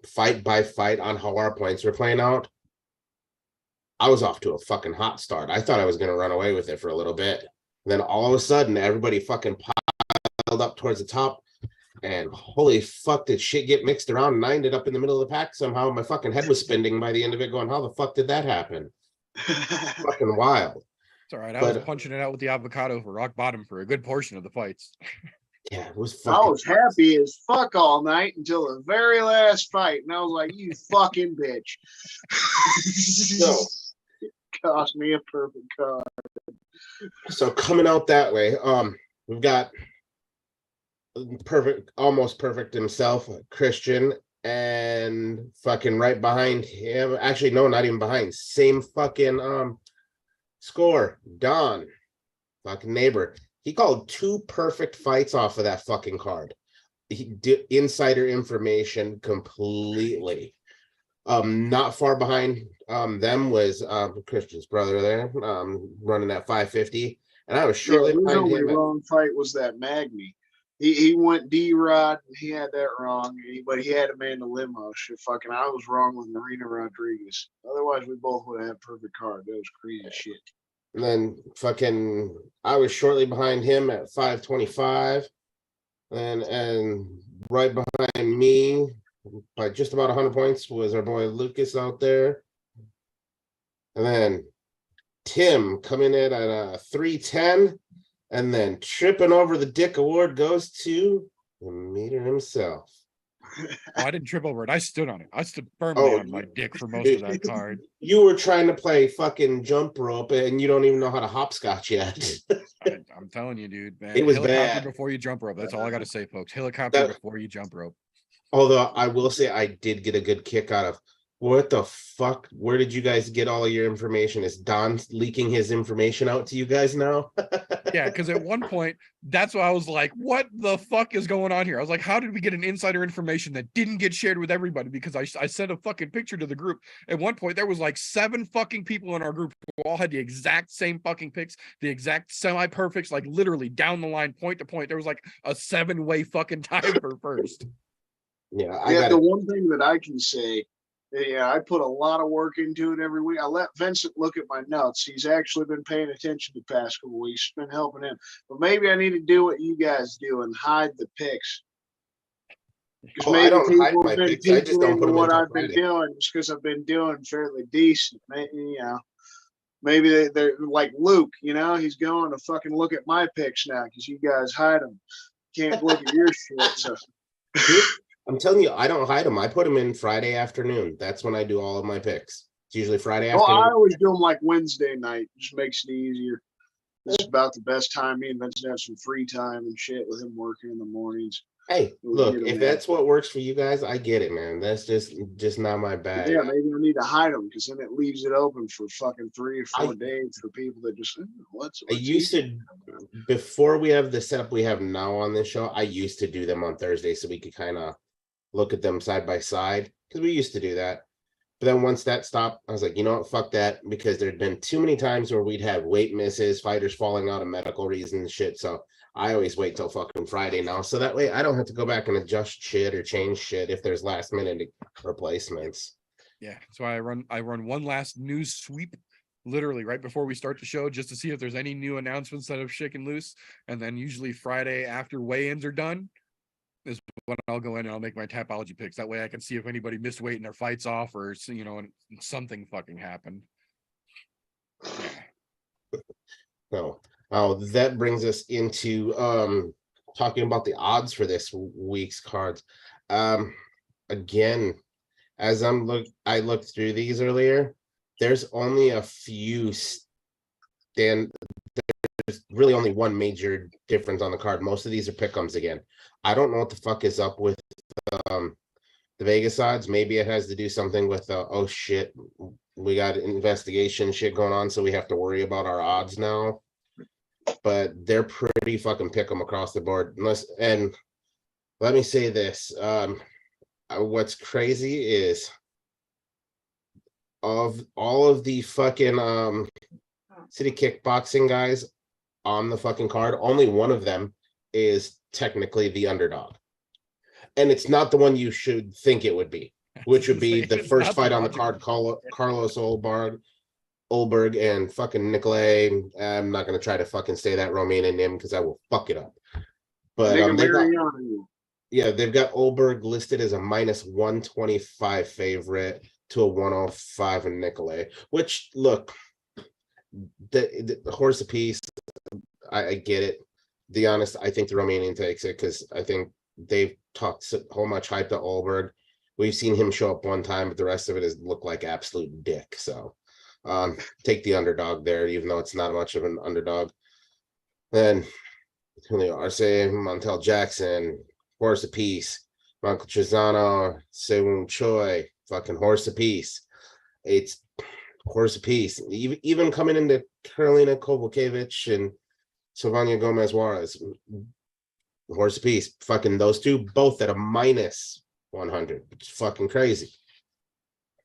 fight by fight on how our points were playing out, I was off to a fucking hot start. I thought I was gonna run away with it for a little bit. Then all of a sudden everybody fucking piled up towards the top, and holy fuck did shit get mixed around, and I ended up in the middle of the pack somehow. My fucking head was spinning by the end of it, going, how the fuck did that happen? Fucking wild. It's all right. I was But punching it out with the avocado for rock bottom for a good portion of the fights. yeah, it was I fucking. was happy as fuck all night until the very last fight, and I was like, "You fucking bitch!" No. Cost me a perfect card. So coming out that way, we've got perfect, almost perfect himself, Christian, and fucking right behind him. Actually, no, not even behind. Same fucking score. Don, fucking neighbor. He called 2 perfect fights off of that fucking card. He did insider information completely. Not far behind them was Christian's brother there, running at 550. And I was shortly His behind only him. wrong fight was that Magny. He went D-Rod, and he had that wrong, but he had Amanda Limo. Shit, fucking, I was wrong with Marina Rodriguez. Otherwise, we both would have had perfect card. That was crazy shit. And then fucking, I was shortly behind him at 525. And right behind me, by just about 100 points, was our boy Lucas out there. And then Tim coming in at a 310. And then tripping over the dick award goes to the meter himself. Oh, I didn't trip over it. I stood on it. I stood firmly on my dick for most of that card. You were trying to play fucking jump rope and you don't even know how to hopscotch yet. I'm telling you, dude, man. It was Helicopter bad. before you jump rope. That's all I got to say, folks. Helicopter before you jump rope. Although I will say I did get a good kick out of what the fuck? Where did you guys get all of your information? Is Don leaking his information out to you guys now? Yeah, because at one point, that's why I was like, what the fuck is going on here? I was like, how did we get an insider information that didn't get shared with everybody? Because I sent a fucking picture to the group. At one point, there was like 7 fucking people in our group who all had the exact same fucking picks, the exact semi-perfects, like literally down the line, point to point. There was like a 7-way fucking tie for first. Yeah, The one thing that I can say, yeah, I put a lot of work into it every week. I let Vincent look at my notes. He's actually been paying attention the past couple weeks. It's been helping him. But maybe I need to do what you guys do and hide the picks. Because I don't hide my picks. I just don't put them what until I've been Friday. doing just because I've been doing fairly decent. You know, maybe they're like Luke. You know, he's going to fucking look at my picks now because you guys hide them. Can't look at your shit. So. I'm telling you, I don't hide them. I put them in Friday afternoon. That's when I do all of my picks. It's usually Friday Well, afternoon. I always do them like Wednesday night. Just makes it easier. It's about the best time. Me and Vincent have some free time and shit with him working in the mornings. Hey, We'll look, get 'em if in. that's what works for you guys, I get it, man. That's just not my bag. Yeah, maybe I need to hide them because then it leaves it open for fucking 3 or 4 days for people that just let's I used to, before we have the setup we have now on this show, I used to do them on Thursday so we could kind of look at them side by side because we used to do that. But then once that stopped, I was like, you know what, fuck that, because there'd been too many times where we'd have weight misses, fighters falling out of medical reasons, shit. So I always wait till fucking Friday now, so that way I don't have to go back and adjust shit or change shit if there's last minute replacements. Yeah, so I run one last news sweep literally right before we start the show just to see if there's any new announcements that have shaken loose, and then usually Friday after weigh-ins are done is when I'll go in and I'll make my Tapology picks. That way I can see if anybody missed weight in their fights off or, you know, and something fucking happened. Yeah. So that brings us into talking about the odds for this week's cards. Again, as I looked through these earlier, there's only a few there's really only one major difference on the card. Most of these are pick'ems again. I don't know what the fuck is up with the Vegas odds. Maybe it has to do something with oh shit, we got investigation shit going on, so we have to worry about our odds now. But they're pretty fucking pick'em across the board. And let me say this: what's crazy is of all of the fucking city kickboxing guys on the fucking card, only one of them is technically the underdog, and it's not the one you should think it would be, which would be the first fight on the card, Carlos Olberg and fucking Nikolay. I'm not gonna try to fucking say that Romanian name because I will fuck it up. But they've got Olberg listed as a -125 favorite to a 105 in Nikolay, which, look, the horse apiece. I get it. To be honest, I think the Romanian takes it because I think they've talked so much hype to Olberg. We've seen him show up one time, but the rest of it has looked like absolute dick. So take the underdog there, even though it's not much of an underdog. Then Julio Arce, Montel Jackson, horse apiece. Michael Trizano, Sewon Choi, fucking horse apiece. It's horse apiece. Even coming into Karolina Kowalkiewicz and Silvana Gomez Juarez, horse apiece. Fucking those two both at a minus 100. It's fucking crazy.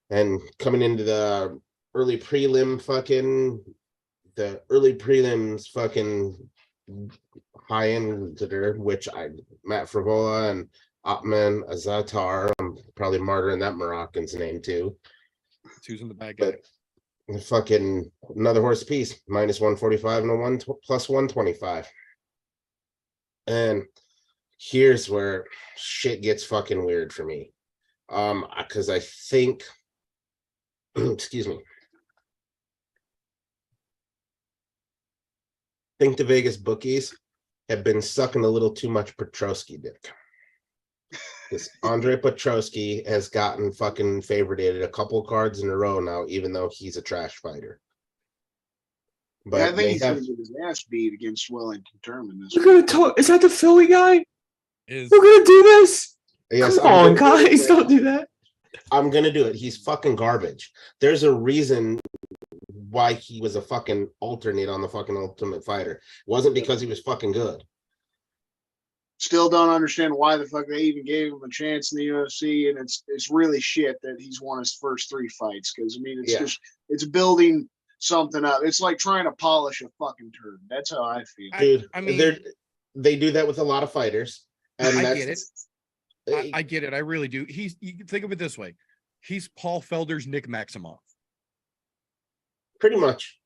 And coming into the early prelims, fucking high end, which Matt Frivola and Otman Azatar. I'm probably martyring that Moroccan's name too. Who's in the bag? But fucking another horse piece, minus 145 and a plus 125. And here's where shit gets fucking weird for me. Because I think, excuse me. I think the Vegas bookies have been sucking a little too much Petrosky dick. This Andre Petrosky has gotten fucking favorited a couple cards in a row now, even though he's a trash fighter. But I think he's going to get his ass beat against Wellington Terman this We're gonna talk. Is that the Philly guy? Is We're gonna do this? Yes, Come on, guys, don't do that. I'm gonna do it. He's fucking garbage. There's a reason why he was a fucking alternate on the fucking Ultimate Fighter. It wasn't because he was fucking good. Still don't understand why the fuck they even gave him a chance in the UFC, and it's really shit that he's won his first 3 fights. Because I mean, it's just it's building something up. It's like trying to polish a fucking turd. That's how I feel. Dude, I mean, they do that with a lot of fighters. And I get it. I get it. I really do. You can think of it this way. He's Paul Felder's Nick Maximoff. Pretty much.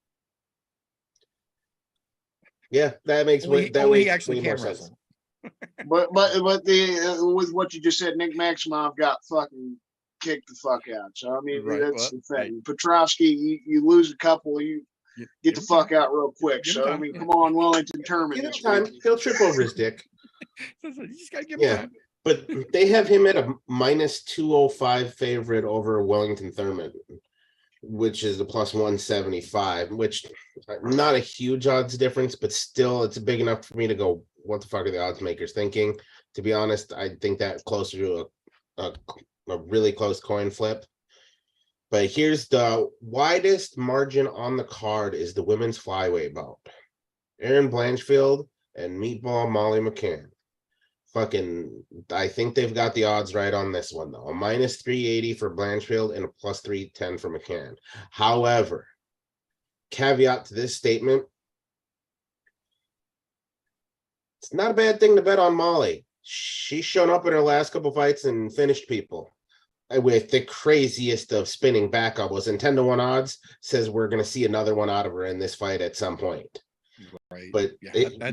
Yeah, that makes he actually can wrestle. sense. But the with what you just said, Nick Maximoff got fucking kicked the fuck out. So I mean, that's the thing. Petrosky, you lose a couple, you get the fuck out real quick. So I mean, come on, Wellington Terman. Give him time. He'll trip over his dick. You just gotta give him time. But they have him at a minus 205 favorite over Wellington Thurman, which is a plus 175, which not a huge odds difference, but still it's big enough for me to go, what the fuck are the odds makers thinking? To be honest, I think that closer to a really close coin flip. But here's the widest margin on the card is the women's flyweight bout. Erin Blanchfield and Meatball Molly McCann. Fucking, I think they've got the odds right on this one, though. A minus 380 for Blanchfield and a plus 310 for McCann. However, caveat to this statement, it's not a bad thing to bet on Molly. She's shown up in her last couple fights and finished people with the craziest of spinning back elbows. And 10-1 odds says we're going to see another one out of her in this fight at some point. Right. But yeah,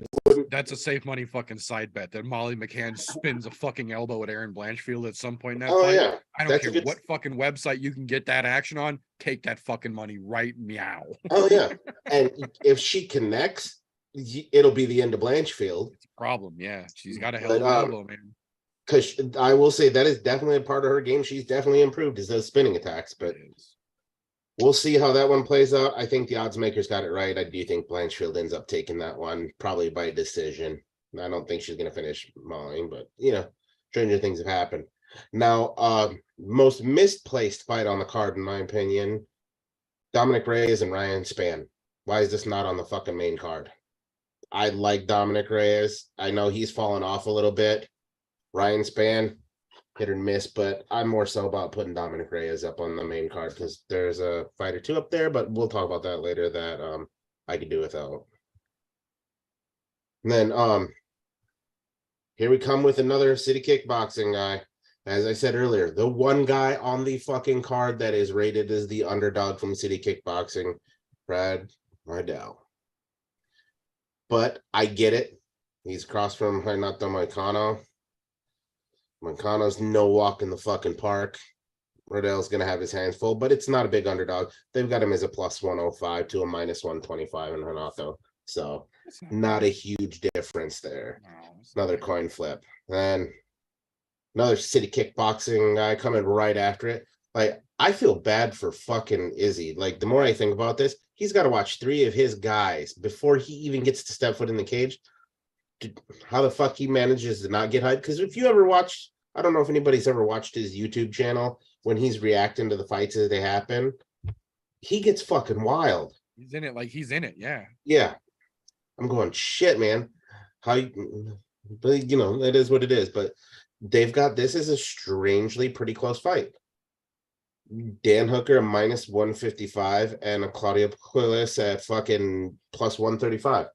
that's a safe money fucking side bet that Molly McCann spins a fucking elbow at Erin Blanchfield at some point in that fight. Yeah. I don't care what fucking website you can get that action on. Take that fucking money right meow. Oh, yeah. And if she connects, it'll be the end of Blanchfield. It's a problem. Yeah. She's got a hell of an elbow, man. Because I will say that is definitely a part of her game. She's definitely improved is those spinning attacks, but we'll see how that one plays out. I think the odds makers got it right. I do think Blanchfield ends up taking that one, probably by decision. I don't think she's going to finish Molly, but, stranger things have happened. Now, most misplaced fight on the card, in my opinion, Dominic Reyes and Ryan Spann. Why is this not on the fucking main card? I like Dominic Reyes. I know he's fallen off a little bit. Ryan Spann, hit or miss, but I'm more so about putting Dominic Reyes up on the main card because there's a fight or two up there, but we'll talk about that later that I could do without. And then here we come with another city kickboxing guy. As I said earlier, the one guy on the fucking card that is rated as the underdog from city kickboxing, Brad Mardell. But I get it. He's across from Renato Moicano. Moicano's no walk in the fucking park. Riddell's going to have his hands full, but it's not a big underdog. They've got him as a plus 105 to a minus 125 in Renato. So That's not bad. a huge difference there. No, it's Another not. coin flip. Then another city kickboxing guy coming right after it. Like, I feel bad for fucking Izzy. Like, the more I think about this, he's got to watch 3 of his guys before he even gets to step foot in the cage. How the fuck he manages to not get hyped? Because if you ever watch, I don't know if anybody's ever watched his YouTube channel when he's reacting to the fights as they happen, he gets fucking wild. He's in it like he's in it. Yeah. Yeah. I'm going, shit, man. How you, but you know, it is what it is. But they've got this is a strangely pretty close fight. Dan Hooker a minus 155 and a Claudio Pulis at fucking plus 135.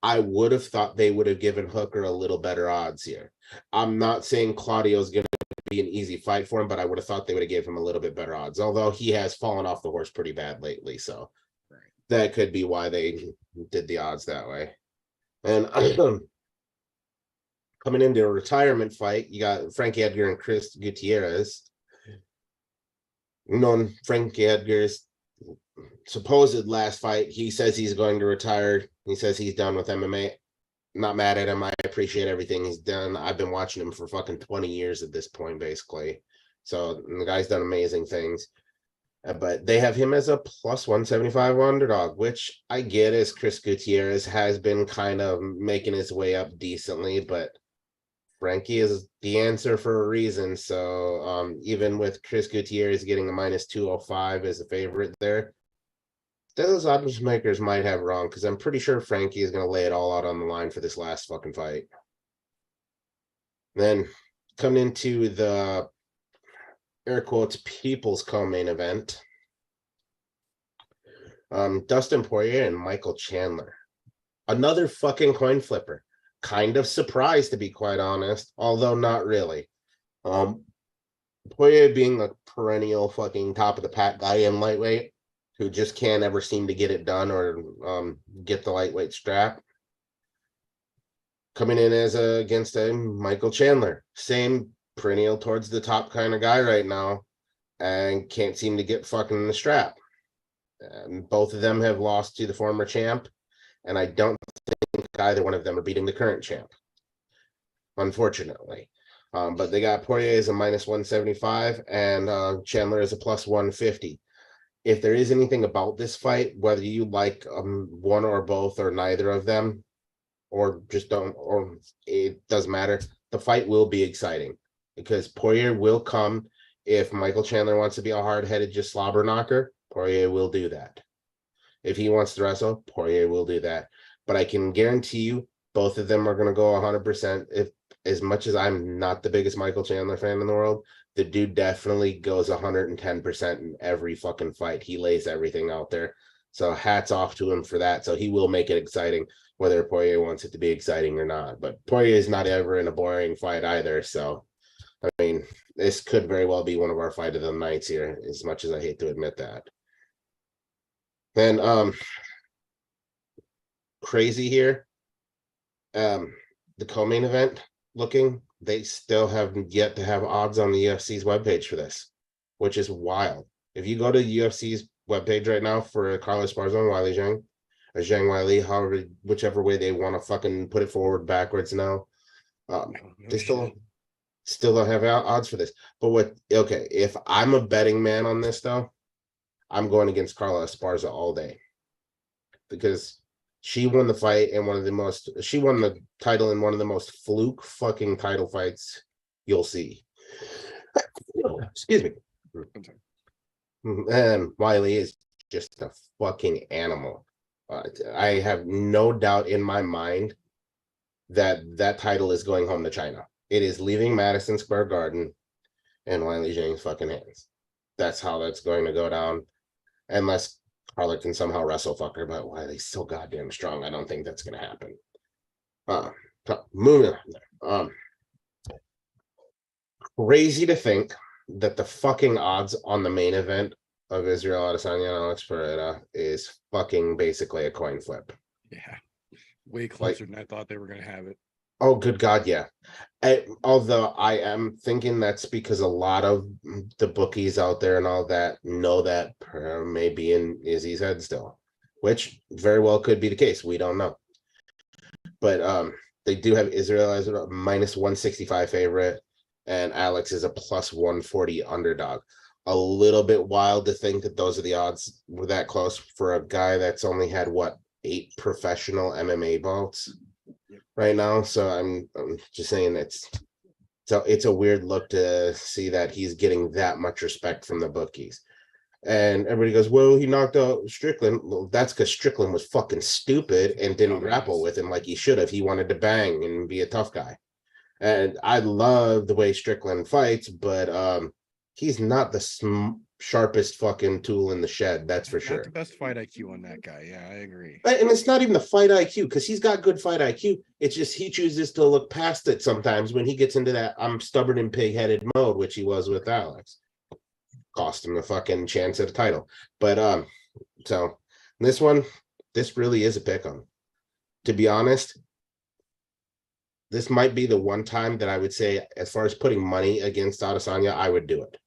I would have thought they would have given Hooker a little better odds here. I'm not saying Claudio's going to be an easy fight for him, but I would have thought they would have gave him a little bit better odds, although he has fallen off the horse pretty bad lately. So that could be why they did the odds that way. And coming into a retirement fight, you got Frankie Edgar and Chris Gutierrez. Known Frankie Edgar's supposed last fight, he says he's going to retire. He says he's done with MMA. Not mad at him. I appreciate everything he's done. I've been watching him for fucking 20 years at this point, basically. So the guy's done amazing things. But they have him as a plus 175 underdog, which I get as Chris Gutierrez has been kind of making his way up decently, but Frankie is the answer for a reason. So even with Chris Gutierrez getting a minus 205 as a favorite there, those odds makers might have wrong, because I'm pretty sure Frankie is going to lay it all out on the line for this last fucking fight. Then coming into the air quotes people's co-main event, Dustin Poirier and Michael Chandler. Another fucking coin flipper. Kind of surprised, to be quite honest, although not really. Poirier being a perennial fucking top of the pack guy in lightweight, who just can't ever seem to get it done or get the lightweight strap. Coming in as against a Michael Chandler, same perennial towards the top kind of guy right now, and can't seem to get fucking the strap. And both of them have lost to the former champ, and I don't think either one of them are beating the current champ, unfortunately. But they got Poirier as a minus 175 and Chandler as a plus 150. If there is anything about this fight, whether you like one or both or neither of them, or just don't, or it doesn't matter, the fight will be exciting, because Poirier will come. If Michael Chandler wants to be a hard-headed just slobber knocker, Poirier will do that. If he wants to wrestle, Poirier will do that. But I can guarantee you, both of them are going to go 100%. If, as much as I'm not the biggest Michael Chandler fan in the world, the dude definitely goes 110% in every fucking fight. He lays everything out there. So hats off to him for that. So he will make it exciting, whether Poirier wants it to be exciting or not. But Poirier is not ever in a boring fight either. So, I mean, this could very well be one of our fight of the nights here, as much as I hate to admit that. Then, crazy here. The co-main event looking, they still have yet to have odds on the UFC's webpage for this, which is wild. If you go to UFC's webpage right now for Carlos Esparza and Wiley Zhang, or Zhang Wiley, however, whichever way they want to fucking put it forward, backwards now, they still don't have odds for this. But okay, if I'm a betting man on this though, I'm going against Carla Esparza all day, because she won the fight in she won the title in one of the most fluke fucking title fights you'll see. Excuse me. And Wiley is just a fucking animal. I have no doubt in my mind that that title is going home to China. It is leaving Madison Square Garden in Wiley Zhang's fucking hands. That's how that's going to go down. Unless Carla can somehow wrestle fucker, but Wiley's so goddamn strong, I don't think that's gonna happen. Moving on. Crazy to think that the fucking odds on the main event of Israel Adesanya and Alex Pereira is fucking basically a coin flip. Yeah. Way closer than I thought they were going to have it. Oh, good God, yeah. Although I am thinking that's because a lot of the bookies out there and all that know that may be in Izzy's head still, which very well could be the case. We don't know. But they do have Israel as a minus 165 favorite, and Alex is a plus 140 underdog. A little bit wild to think that those are the odds were that close for a guy that's only had, what, 8 professional MMA bouts right now. So I'm just saying it's a weird look to see that he's getting that much respect from the bookies. And everybody goes, well, he knocked out Strickland. Well, that's because Strickland was fucking stupid and didn't grapple with him like he should have. He wanted to bang and be a tough guy. And I love the way Strickland fights, but he's not the sharpest fucking tool in the shed. That's for sure. Not the best fight IQ on that guy. Yeah, I agree. And it's not even the fight IQ, because he's got good fight IQ. It's just he chooses to look past it sometimes when he gets into that I'm stubborn and pig-headed mode, which he was with Alex. Cost him a fucking chance at a title. But so this one, this really is a pick 'em. To be honest, this might be the one time that I would say, as far as putting money against Adesanya, I would do it.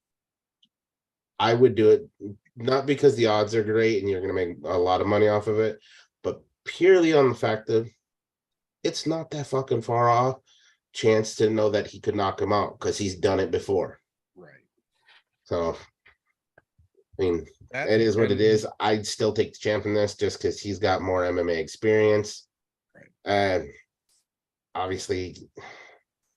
I would do it not because the odds are great and you're going to make a lot of money off of it, but purely on the fact that it's not that fucking far off chance to know that he could knock him out because he's done it before. Right. So, I mean, it is what it is. I'd still take the champ in this just because he's got more MMA experience. Right. And obviously,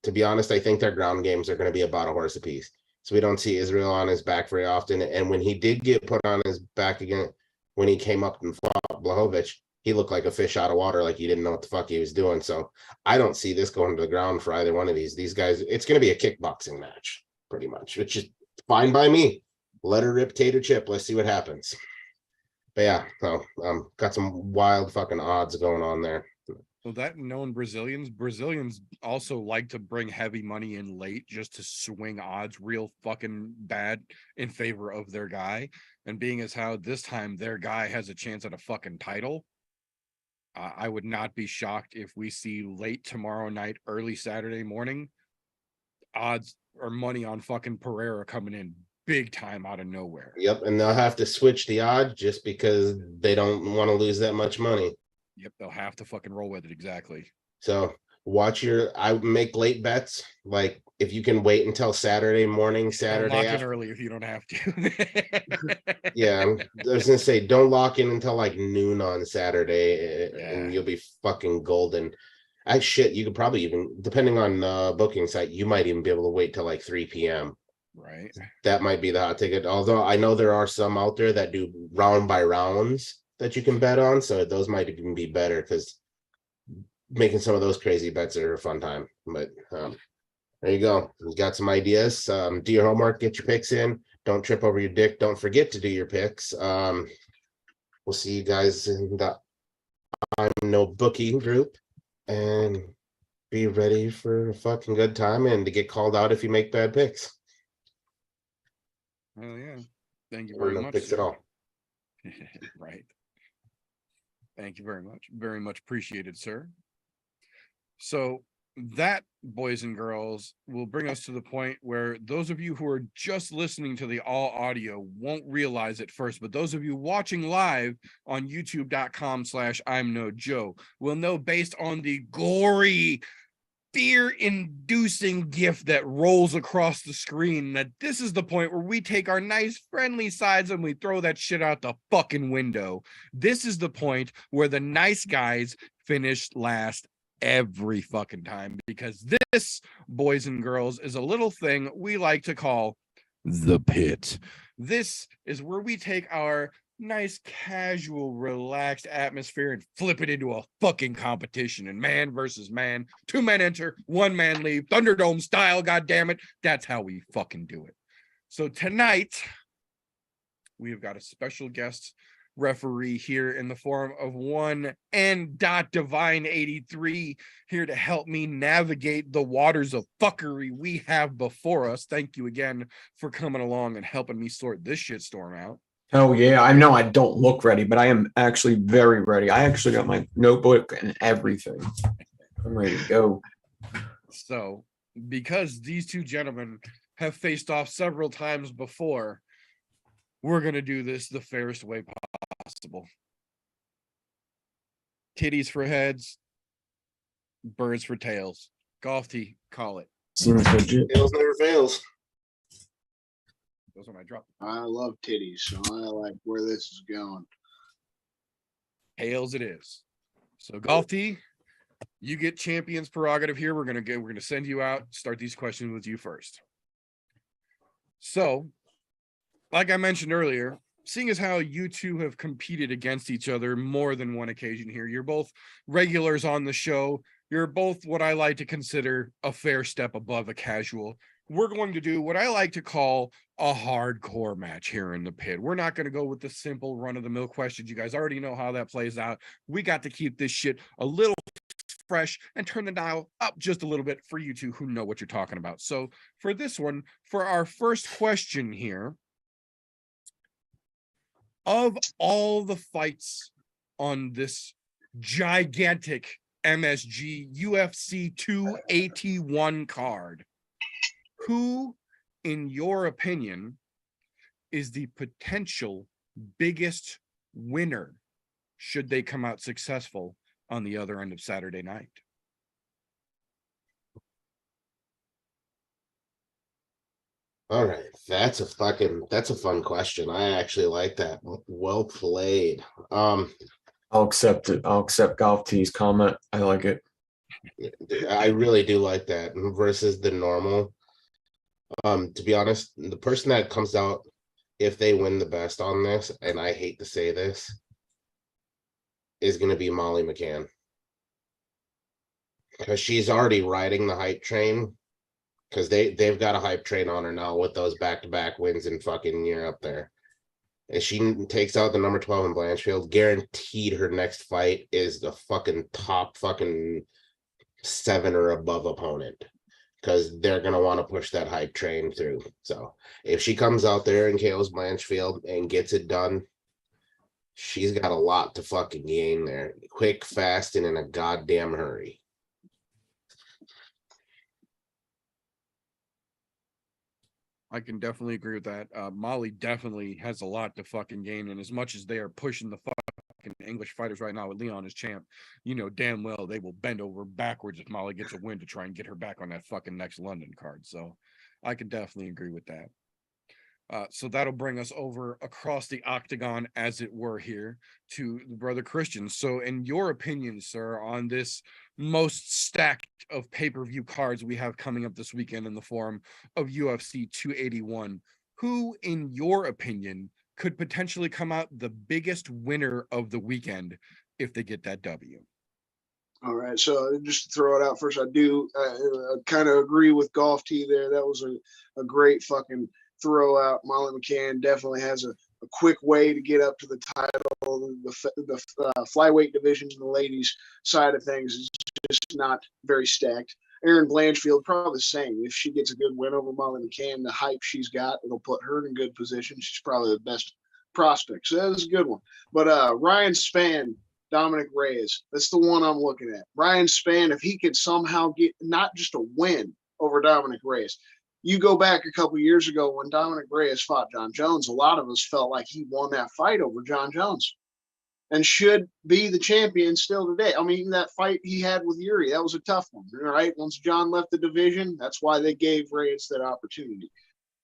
to be honest, I think their ground games are going to be about a horse apiece. So we don't see Israel on his back very often. And when he did get put on his back again, when he came up and fought Blachowicz, he looked like a fish out of water, like he didn't know what the fuck he was doing. So I don't see this going to the ground for either one of these guys. It's going to be a kickboxing match, pretty much, which is fine by me. Let her rip tater chip. Let's see what happens. But yeah, so got some wild fucking odds going on there. So that known Brazilians also like to bring heavy money in late just to swing odds real fucking bad in favor of their guy. And being as how this time their guy has a chance at a fucking title, I would not be shocked if we see late tomorrow night, early Saturday morning, odds or money on fucking Pereira coming in big time out of nowhere. Yep, and they'll have to switch the odds just because they don't want to lose that much money. Yep, they'll have to fucking roll with it, exactly. So I make late bets. Like if you can wait until Saturday morning, Saturday lock in after, early if you don't have to. yeah, I was gonna say don't lock in until like noon on Saturday, and you'll be fucking golden. You could probably even, depending on booking site, you might even be able to wait till like 3 p.m. Right. That might be the hot ticket. Although I know there are some out there that do round by rounds that you can bet on, so those might even be better because making some of those crazy bets are a fun time. But there you go. You got some ideas. Do your homework, get your picks in. Don't trip over your dick. Don't forget to do your picks. We'll see you guys in the ImNoBookie group, and be ready for a fucking good time and to get called out if you make bad picks. Oh yeah. Thank you Or very no much. picks at all. Right. Thank you very much. Very much appreciated, sir. So that, boys and girls, will bring us to the point where those of you who are just listening to the all audio won't realize it first, but those of you watching live on youtube.com/ImNoJoe will know, based on the gory, fear-inducing gif that rolls across the screen, that this is the point where we take our nice friendly sides and we throw that shit out the fucking window. This is the point where the nice guys finish last every fucking time, because this, boys and girls, is a little thing we like to call the pit. This is where we take our nice, casual, relaxed atmosphere and flip it into a fucking competition, and man versus man, 2 men enter, 1 man leave, Thunderdome style, goddammit. That's how we fucking do it. So tonight we have got a special guest referee here in the form of one and Divine 83 here to help me navigate the waters of fuckery we have before us. Thank you again for coming along and helping me sort this shitstorm out. Oh yeah, I know I don't look ready, but I am actually very ready. I actually got my notebook and everything. I'm ready to go. So, because these two gentlemen have faced off several times before, we're going to do this the fairest way possible. Titties for heads, birds for tails. Golf tee, call it. Seems legit. Tails never fails. Those are my drop. I love titties, so I like where this is going. Tails it is. So golf tee, you get champion's prerogative here. We're gonna send you out, start these questions with you first. So, like I mentioned earlier, seeing as how you two have competed against each other more than one occasion here, you're both regulars on the show. You're both what I like to consider a fair step above a casual. We're going to do what I like to call a hardcore match here in the pit. We're not going to go with the simple run-of-the-mill questions. You guys already know how that plays out. We got to keep this shit a little fresh and turn the dial up just a little bit for you two who know what you're talking about. So for this one, for our first question here, of all the fights on this gigantic MSG UFC 281 card, who, in your opinion, is the potential biggest winner should they come out successful on the other end of Saturday night? All right, that's a fun question. I actually like that. Well played. I'll accept it. I'll accept Golf T's comment. I like it. I really do like that versus the normal. To be honest, the person that comes out, if they win the best on this, and I hate to say this, is going to be Molly McCann. Because she's already riding the hype train. Because they've got a hype train on her now with those back-to-back wins in fucking year up there. If she takes out the number 12 in Blanchfield, guaranteed her next fight is the fucking top fucking 7 or above opponent. Because they're going to want to push that hype train through. So if she comes out there and KOs Blanchfield and gets it done, she's got a lot to fucking gain there. Quick, fast, and in a goddamn hurry. I can definitely agree with that. Molly definitely has a lot to fucking gain. And as much as they are pushing the fucking English fighters right now with Leon as champ, you know damn well they will bend over backwards if Molly gets a win to try and get her back on that fucking next London card. So I can definitely agree with that. So that'll bring us over across the octagon, as it were, here to the brother Christian. So in your opinion, sir, on this most stacked of pay-per-view cards we have coming up this weekend in the form of UFC 281, who, in your opinion, could potentially come out the biggest winner of the weekend if they get that W? All right, so just to throw it out first, I kind of agree with Golf T there. That was a great fucking throw out. Molly McCann definitely has a quick way to get up to the title. The flyweight division in the ladies side of things is just not very stacked. Erin Blanchfield, probably the same. If she gets a good win over Molly McCann, the hype she's got, it'll put her in a good position. She's probably the best prospect. So that was a good one. But Ryan Spann, Dominic Reyes, that's the one I'm looking at. Ryan Spann, if he could somehow get not just a win over Dominic Reyes. You go back a couple years ago when Dominic Reyes fought John Jones, a lot of us felt like he won that fight over John Jones and should be the champion still today. I mean, that fight he had with Yuri, that was a tough one, right? Once John left the division, that's why they gave Reyes that opportunity.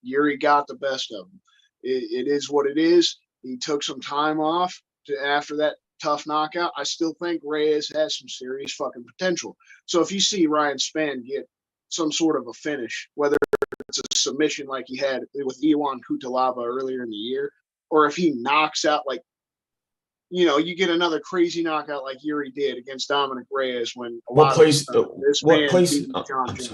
Yuri got the best of him. It is what it is. He took some time off after that tough knockout. I still think Reyes has some serious fucking potential. So if you see Ryan Spann get some sort of a finish, whether it's a submission like he had with Iwan Kutalaba earlier in the year, or if he knocks out, like, you get another crazy knockout like Yuri did against Dominic Reyes when What place? this What man place? beat Oh, John I'm Jones.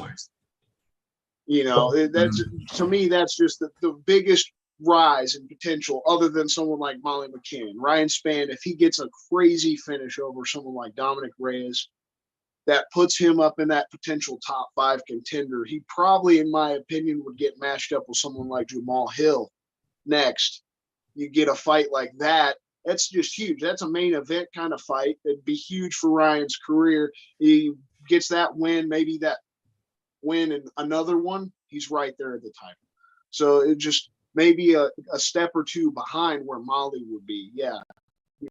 sorry. That's to me, that's just the biggest rise in potential other than someone like Molly McCann. Ryan Spann, if he gets a crazy finish over someone like Dominic Reyes, that puts him up in that potential top 5 contender. He probably, in my opinion, would get matched up with someone like Jamal Hill next. You get a fight like that, that's just huge. That's a main event kind of fight. It'd be huge for Ryan's career. He gets that win, maybe that win and another one, he's right there at the title. So it just maybe a step or two behind where Molly would be. Yeah,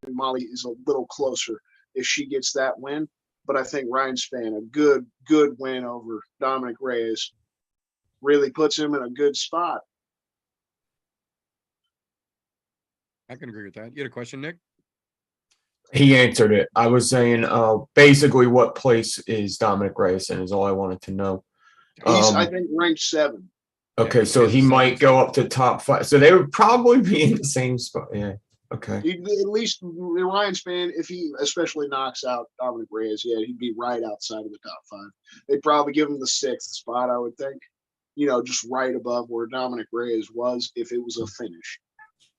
Molly is a little closer if she gets that win. But I think Ryan Spann, a good win over Dominic Reyes, really puts him in a good spot. I can agree with that. You had a question, Nick? He answered it. I was saying, basically, what place is Dominic Reyes in is all I wanted to know. He's, I think, ranked 7. Okay, Yeah, so he's he the might seventh. go up to top 5. So they would probably be in the same spot. Yeah. Okay. At least Ryan Spann, if he especially knocks out Dominic Reyes, yeah, he'd be right outside of the top 5. They'd probably give him the 6th spot, I would think. You know, just right above where Dominic Reyes was if it was a finish.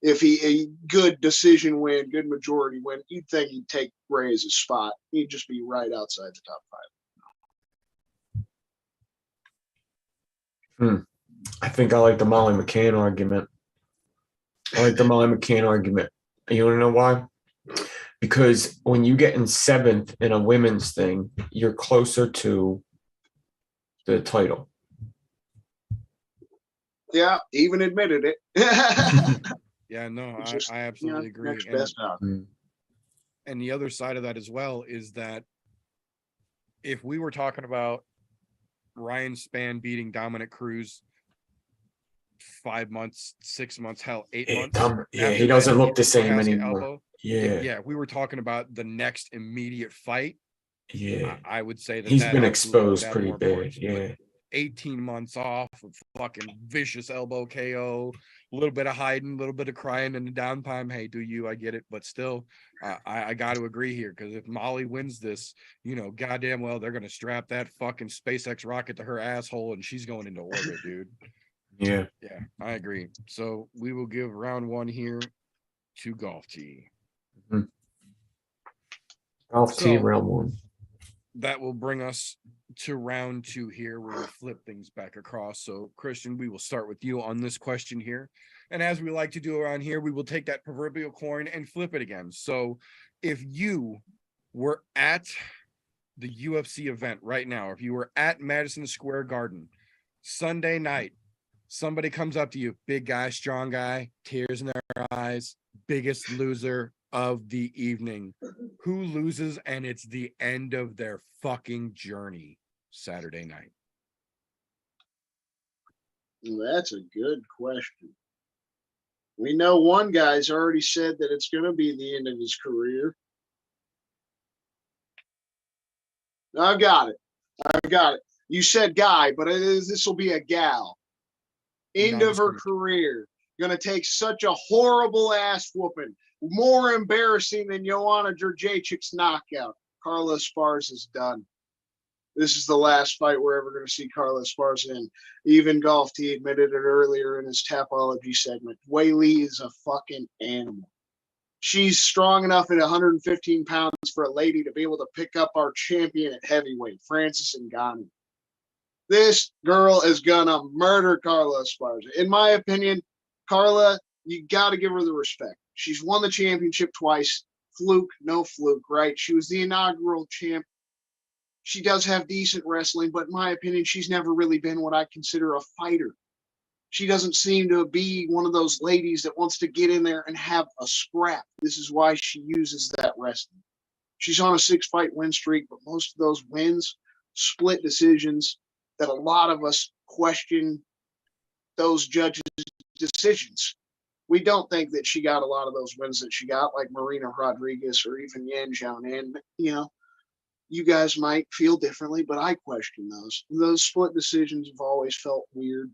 If he a good decision win, good majority win, you'd think he'd take Reyes' spot. He'd just be right outside the top 5. I think I like the Molly McCann argument. I like the Molly McCann argument. You want to know why? Because when you get in 7th in a women's thing, you're closer to the title. Yeah, even admitted it. Yeah, no, Just, I absolutely agree. Next best out. And the other side of that as well is that if we were talking about Ryan Spann beating Dominic Cruz 5 months, 6 months, hell, 8 months. Yeah, he after doesn't that look the same casket anymore. elbow, Yeah. yeah, if we were talking about the next immediate fight, Yeah. I would say that He's that been absolutely would exposed have pretty more bad. importance. But Yeah. 18 months off of fucking vicious elbow KO, a little bit of hiding, a little bit of crying in the downtime. Hey, do you? I get it. But still, I got to agree here, because if Molly wins this, you know, goddamn well, they're going to strap that fucking SpaceX rocket to her asshole and she's going into orbit, dude. Yeah. Yeah, I agree. So we will give round 1 here to Golf T. Golf T So- round 1. That will bring us to round 2 here, where we flip things back across. So Christian, we will start with you on this question here. And as we like to do around here, we will take that proverbial coin and flip it again. So if you were at the UFC event right now, if you were at Madison Square Garden Sunday night, somebody comes up to you, big guy, strong guy, tears in their eyes, biggest loser of the evening. Who loses and it's the end of their fucking journey Saturday night? That's a good question. We know one guy's already said that it's going to be the end of his career. I got it. You said guy, but this will be a gal. End of her career. Going to take such a horrible ass whooping. More embarrassing than Joanna Jędrzejczyk's knockout. Carla Esparza is done. This is the last fight we're ever going to see Carla Esparza in. Even Golf T admitted it earlier in his Tapology segment. Wei Li is a fucking animal. She's strong enough at 115 pounds for a lady to be able to pick up our champion at heavyweight, Francis Ngannou. This girl is going to murder Carla Esparza. In my opinion, Carla, you got to give her the respect. She's won the championship twice. Fluke, no fluke, right? She was the inaugural champ. She does have decent wrestling, but in my opinion, she's never really been what I consider a fighter. She doesn't seem to be one of those ladies that wants to get in there and have a scrap. This is why she uses that wrestling. She's on a 6-fight win streak, but most of those wins, split decisions, that a lot of us question those judges' decisions. We don't think that she got a lot of those wins that she got, like Marina Rodriguez or even Yan Xiaonan. You know, you guys might feel differently, but I question those. Those split decisions have always felt weird.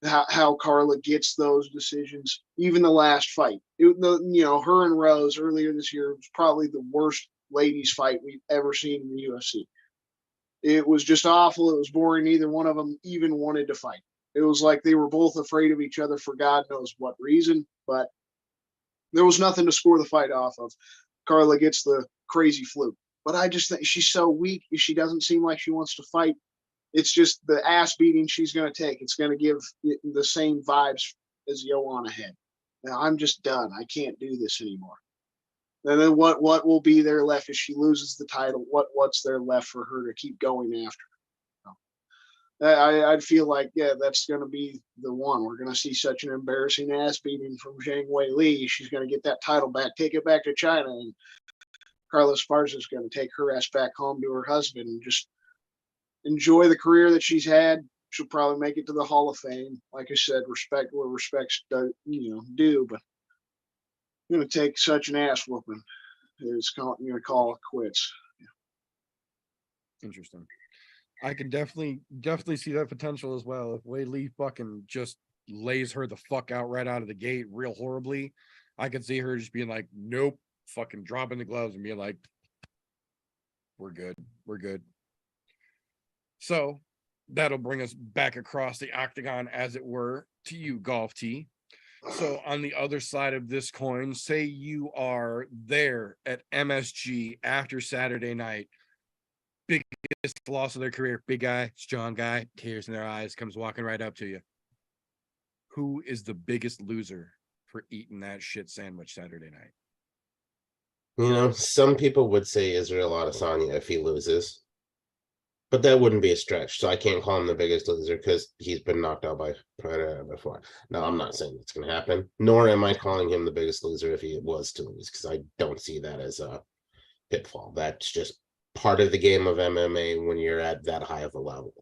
How Carla gets those decisions, even the last fight. You know, her and Rose earlier this year was probably the worst ladies fight we've ever seen in the UFC. It was just awful. It was boring. Neither one of them even wanted to fight. It was like they were both afraid of each other for God knows what reason, but there was nothing to score the fight off of. Carla gets the crazy fluke. But I just think she's so weak. She doesn't seem like she wants to fight. It's just the ass beating she's going to take. It's going to give the same vibes as Joanna had. Now, I'm just done. I can't do this anymore. And then what will be there left if she loses the title? What's there left for her to keep going after? I'd feel like, yeah, that's going to be the one. We're going to see such an embarrassing ass beating from Zhang Wei Li. She's going to get that title back, take it back to China, and Carla Esparza is going to take her ass back home to her husband and just enjoy the career that she's had. She'll probably make it to the Hall of Fame. Like I said, respect where respect's due, but I'm going to take such an ass whooping. It's going to call it quits. Interesting. I can definitely see that potential as well. If Wei Li fucking just lays her the fuck out right out of the gate real horribly, I could see her just being like, nope, fucking dropping the gloves and being like, we're good. So that'll bring us back across the octagon, as it were, to you, Golf T. So on the other side of this coin, say you are there at MSG after Saturday night, biggest loss of their career, big guy, strong guy, tears in their eyes, comes walking right up to you. Who is the biggest loser for eating that shit sandwich Saturday night? You know, some people would say Israel Adesanya if he loses, but that wouldn't be a stretch. So I can't call him the biggest loser because he's been knocked out by Pereira before. No, I'm not saying it's going to happen, nor am I calling him the biggest loser if he was to lose, because I don't see that as a pitfall. That's just part of the game of MMA when you're at that high of a level.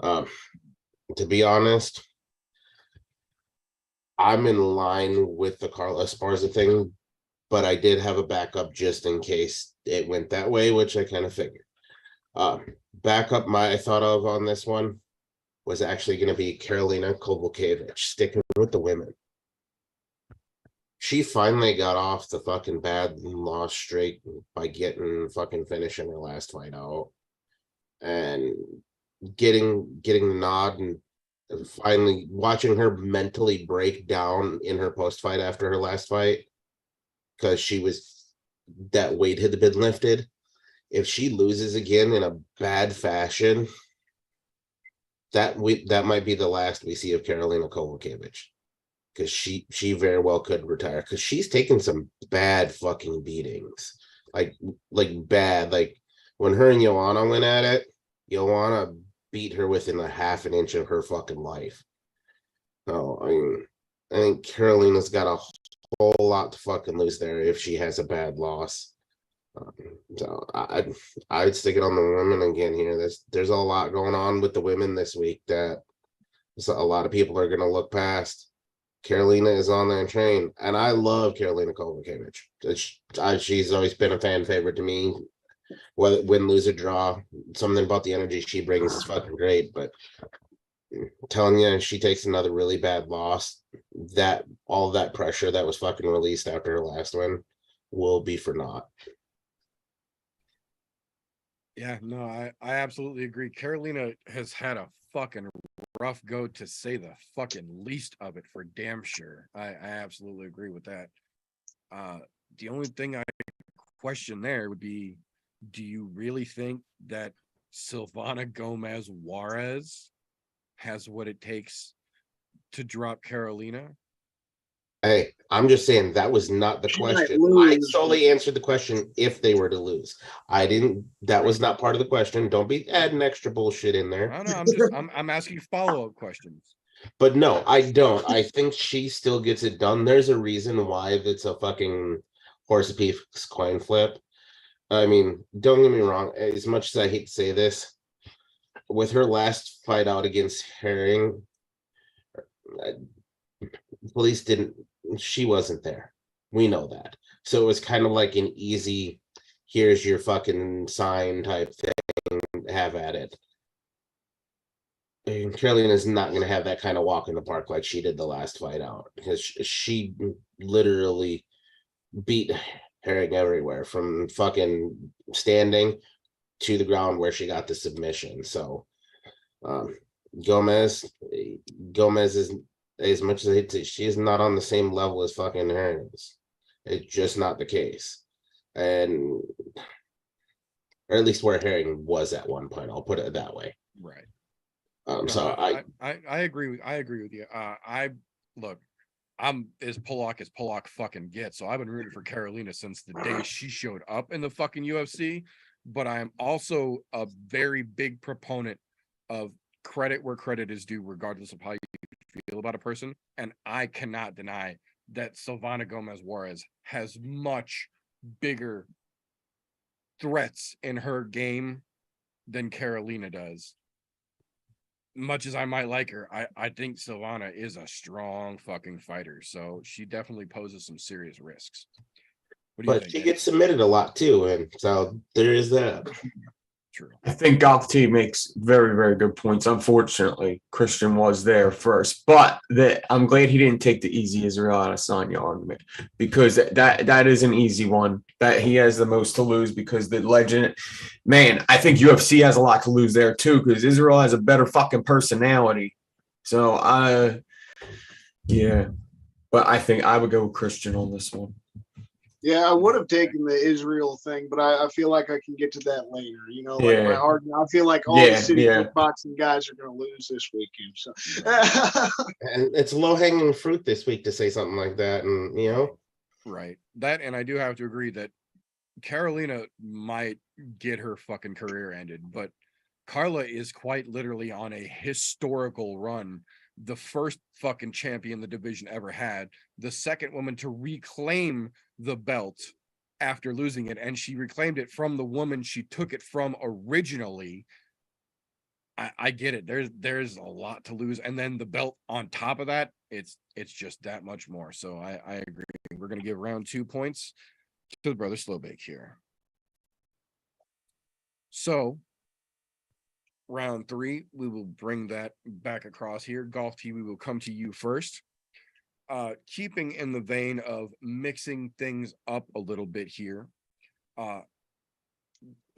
To be honest, I'm in line with the Carla Esparza thing, but I did have a backup just in case it went that way, which I kind of figured. Backup I thought of on this one was actually going to be Karolina Kowalkiewicz, sticking with the women. She finally got off the fucking bad loss streak by finishing her last fight out and getting the nod, and finally watching her mentally break down in her post-fight after her last fight, because that weight had been lifted. If she loses again in a bad fashion, that might be the last we see of Karolina Kowalkiewicz, because she very well could retire, because she's taken some bad fucking beatings, like bad. Like when her and Joanna went at it, Joanna beat her within a half an inch of her fucking life. So I think Carolina's got a whole lot to fucking lose there if she has a bad loss. So I'd stick it on the women again here. There's a lot going on with the women this week that a lot of people are going to look past. Carolina is on their train, and I love Karolina Kowalkiewicz. She's always been a fan favorite to me. Whether win, lose, or draw, something about the energy she brings is fucking great. But I'm telling you, she takes another really bad loss, that all that pressure that was fucking released after her last one will be for naught. Yeah, no, I absolutely agree. Karolina has had a fucking rough go, to say the fucking least of it, for damn sure. I absolutely agree with that. The only thing I question there would be, do you really think that Silvana Gomez Juarez has what it takes to drop Carolina? Hey, I'm just saying that was not the She might question. I lose. solely answered the question if they were to lose. That was not part of the question. Don't be adding extra bullshit in there. I don't know. I'm asking follow-up questions. But no, I don't. I think she still gets it done. There's a reason why it's a fucking horse apiece coin flip. I mean, don't get me wrong. As much as I hate to say this, with her last fight out against Herring, police she wasn't there. We know that. So it was kind of like an easy, here's your fucking sign type thing, have at it. And Carolina's not going to have that kind of walk in the park like she did the last fight out, because she literally beat Herring everywhere, from fucking standing to the ground where she got the submission. So Gomez is, as much as I hate to, she is not on the same level as fucking Herring is. It's just not the case. And or at least where Herring was at one point, I'll put it that way. Right. So I agree with you. I look, I'm as Pollock fucking gets. So I've been rooting for Carolina since the day she showed up in the fucking UFC. But I'm also a very big proponent of credit where credit is due, regardless of how you feel about a person. And I cannot deny that Silvana Gomez Juarez has much bigger threats in her game than Carolina does. Much as I might like her, I think Silvana is a strong fucking fighter. So she definitely poses some serious risks. What do you But think? she Eddie? gets submitted a lot too, and so there is that. True. I think Gawk T makes very, very good points. Unfortunately, Christian was there first, but I'm glad he didn't take the easy Israel Adesanya argument, because that is an easy one. That he has the most to lose, because the legend, man, I think UFC has a lot to lose there too, because Israel has a better fucking personality. So yeah, but I think I would go with Christian on this one. Yeah, I would have taken the Israel thing, but I feel like I can get to that later. You know, like my Yeah. argument, I feel like all the city Yeah. boxing guys are going to lose this weekend. So, And it's low hanging fruit this week to say something like that, and Right. That, and I do have to agree that Carolina might get her fucking career ended, but Carla is quite literally on a historical run. The first fucking champion the division ever had, the second woman to reclaim the belt after losing it, and she reclaimed it from the woman she took it from originally. I get it. There's a lot to lose, and then the belt on top of that, it's just that much more. So I agree. We're gonna give round 2 points to the brother Slowbake here. So round 3, we will bring that back across here. Golf T, we will come to you first. Keeping in the vein of mixing things up a little bit here.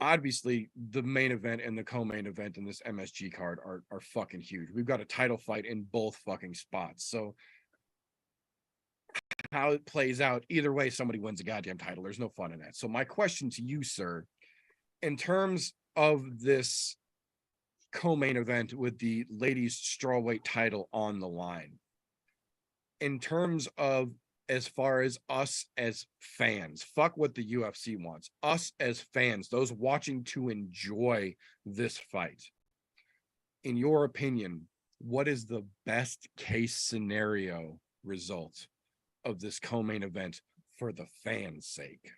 Obviously, the main event and the co-main event in this MSG card are fucking huge. We've got a title fight in both fucking spots. So how it plays out, either way, somebody wins a goddamn title. There's no fun in that. So my question to you, sir, in terms of this co-main event with the ladies strawweight title on the line, in terms of as far as us as fans, fuck what the UFC wants, us as fans, those watching to enjoy this fight, in your opinion, what is the best case scenario result of this co-main event for the fans' sake?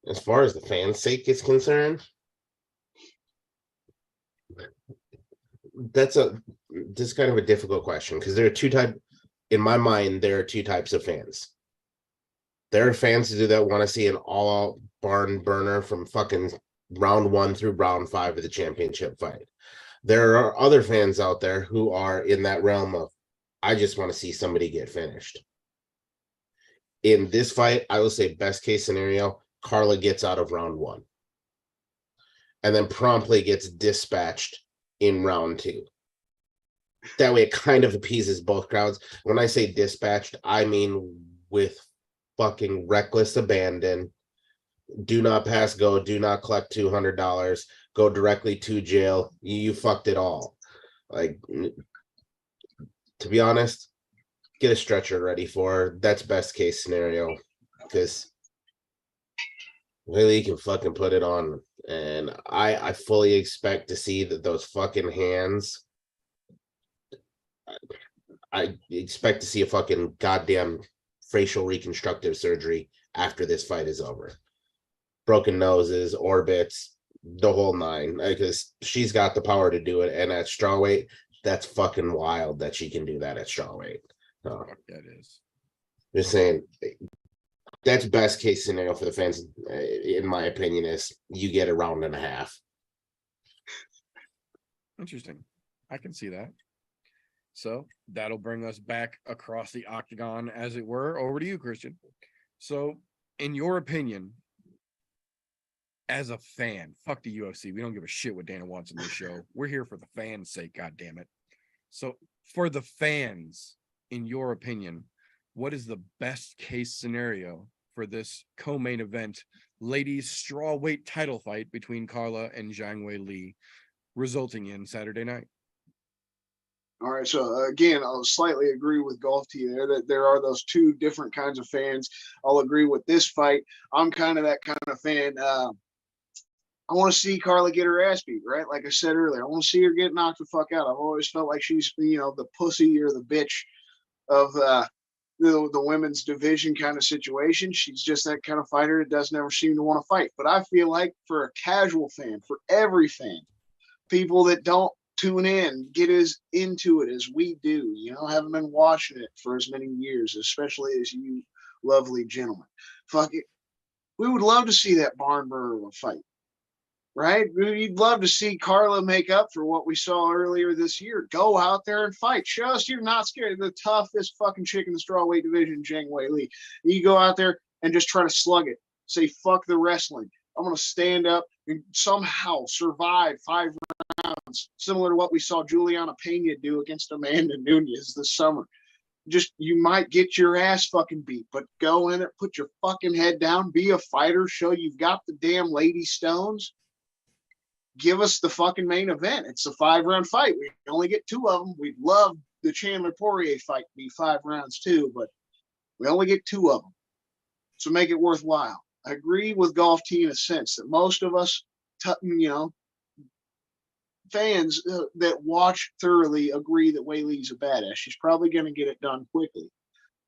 as far as the fans' sake is concerned, this is kind of a difficult question, because there are in my mind, there are two types of fans. There are fans that want to see an all-out barn burner from fucking round 1 through round 5 of the championship fight. There are other fans out there who are in that realm of, I just want to see somebody get finished. In this fight, I will say best case scenario, Carla gets out of round 1 and then promptly gets dispatched in round 2. That way it kind of appeases both crowds. When I say dispatched, I mean with fucking reckless abandon. Do not pass go. Do not collect $200. Go directly to jail. You fucked it all. Like, to be honest, get a stretcher ready for her. That's best case scenario, because really, you can fucking put it on. And I fully expect to see that those fucking hands. I expect to see a fucking goddamn facial reconstructive surgery after this fight is over. Broken noses, orbits, the whole 9. Because she's got the power to do it. And at strawweight, that's fucking wild that she can do that at strawweight. So, That is. Just saying, that's best case scenario for the fans, in my opinion, is you get a round and a half. Interesting. I can see that. So that'll bring us back across the octagon, as it were. Over to you, Christian. So, in your opinion, as a fan, fuck the UFC. We don't give a shit what Dana wants in this show. We're here for the fans' sake, God damn it. So, for the fans, in your opinion, what is the best case scenario for this co-main event, ladies strawweight title fight between Carla and Zhang Wei Li, resulting in Saturday night? All right, so again, I'll slightly agree with Golf T there that there are those two different kinds of fans. I'll agree with this fight. I'm kind of that kind of fan. I want to see Carla get her ass beat, right? Like I said earlier, I want to see her get knocked the fuck out. I've always felt like she's, the pussy or the bitch of the women's division kind of situation. She's just that kind of fighter that doesn't ever seem to want to fight. But I feel like for a casual fan, for every fan, people that don't tune in, get as into it as we do, haven't been watching it for as many years, especially as you lovely gentlemen. Fuck it. We would love to see that barn burner of a fight, right? We'd love to see Carla make up for what we saw earlier this year. Go out there and fight. Show us you're not scared. The toughest fucking chick in the strawweight division, Zhang Weili. You go out there and just try to slug it. Say, fuck the wrestling. I'm going to stand up and somehow survive 5 rounds, similar to what we saw Juliana Pena do against Amanda Nunes this summer. Just, you might get your ass fucking beat, but go in it, put your fucking head down, be a fighter, show you've got the damn lady stones. Give us the fucking main event. It's a 5-round fight. We only get 2 of them. We'd love the Chandler Poirier fight to be 5 rounds too, but we only get 2 of them. So make it worthwhile. I agree with Golf T in a sense that most of us, fans that watch thoroughly agree that Weili's a badass. She's probably going to get it done quickly.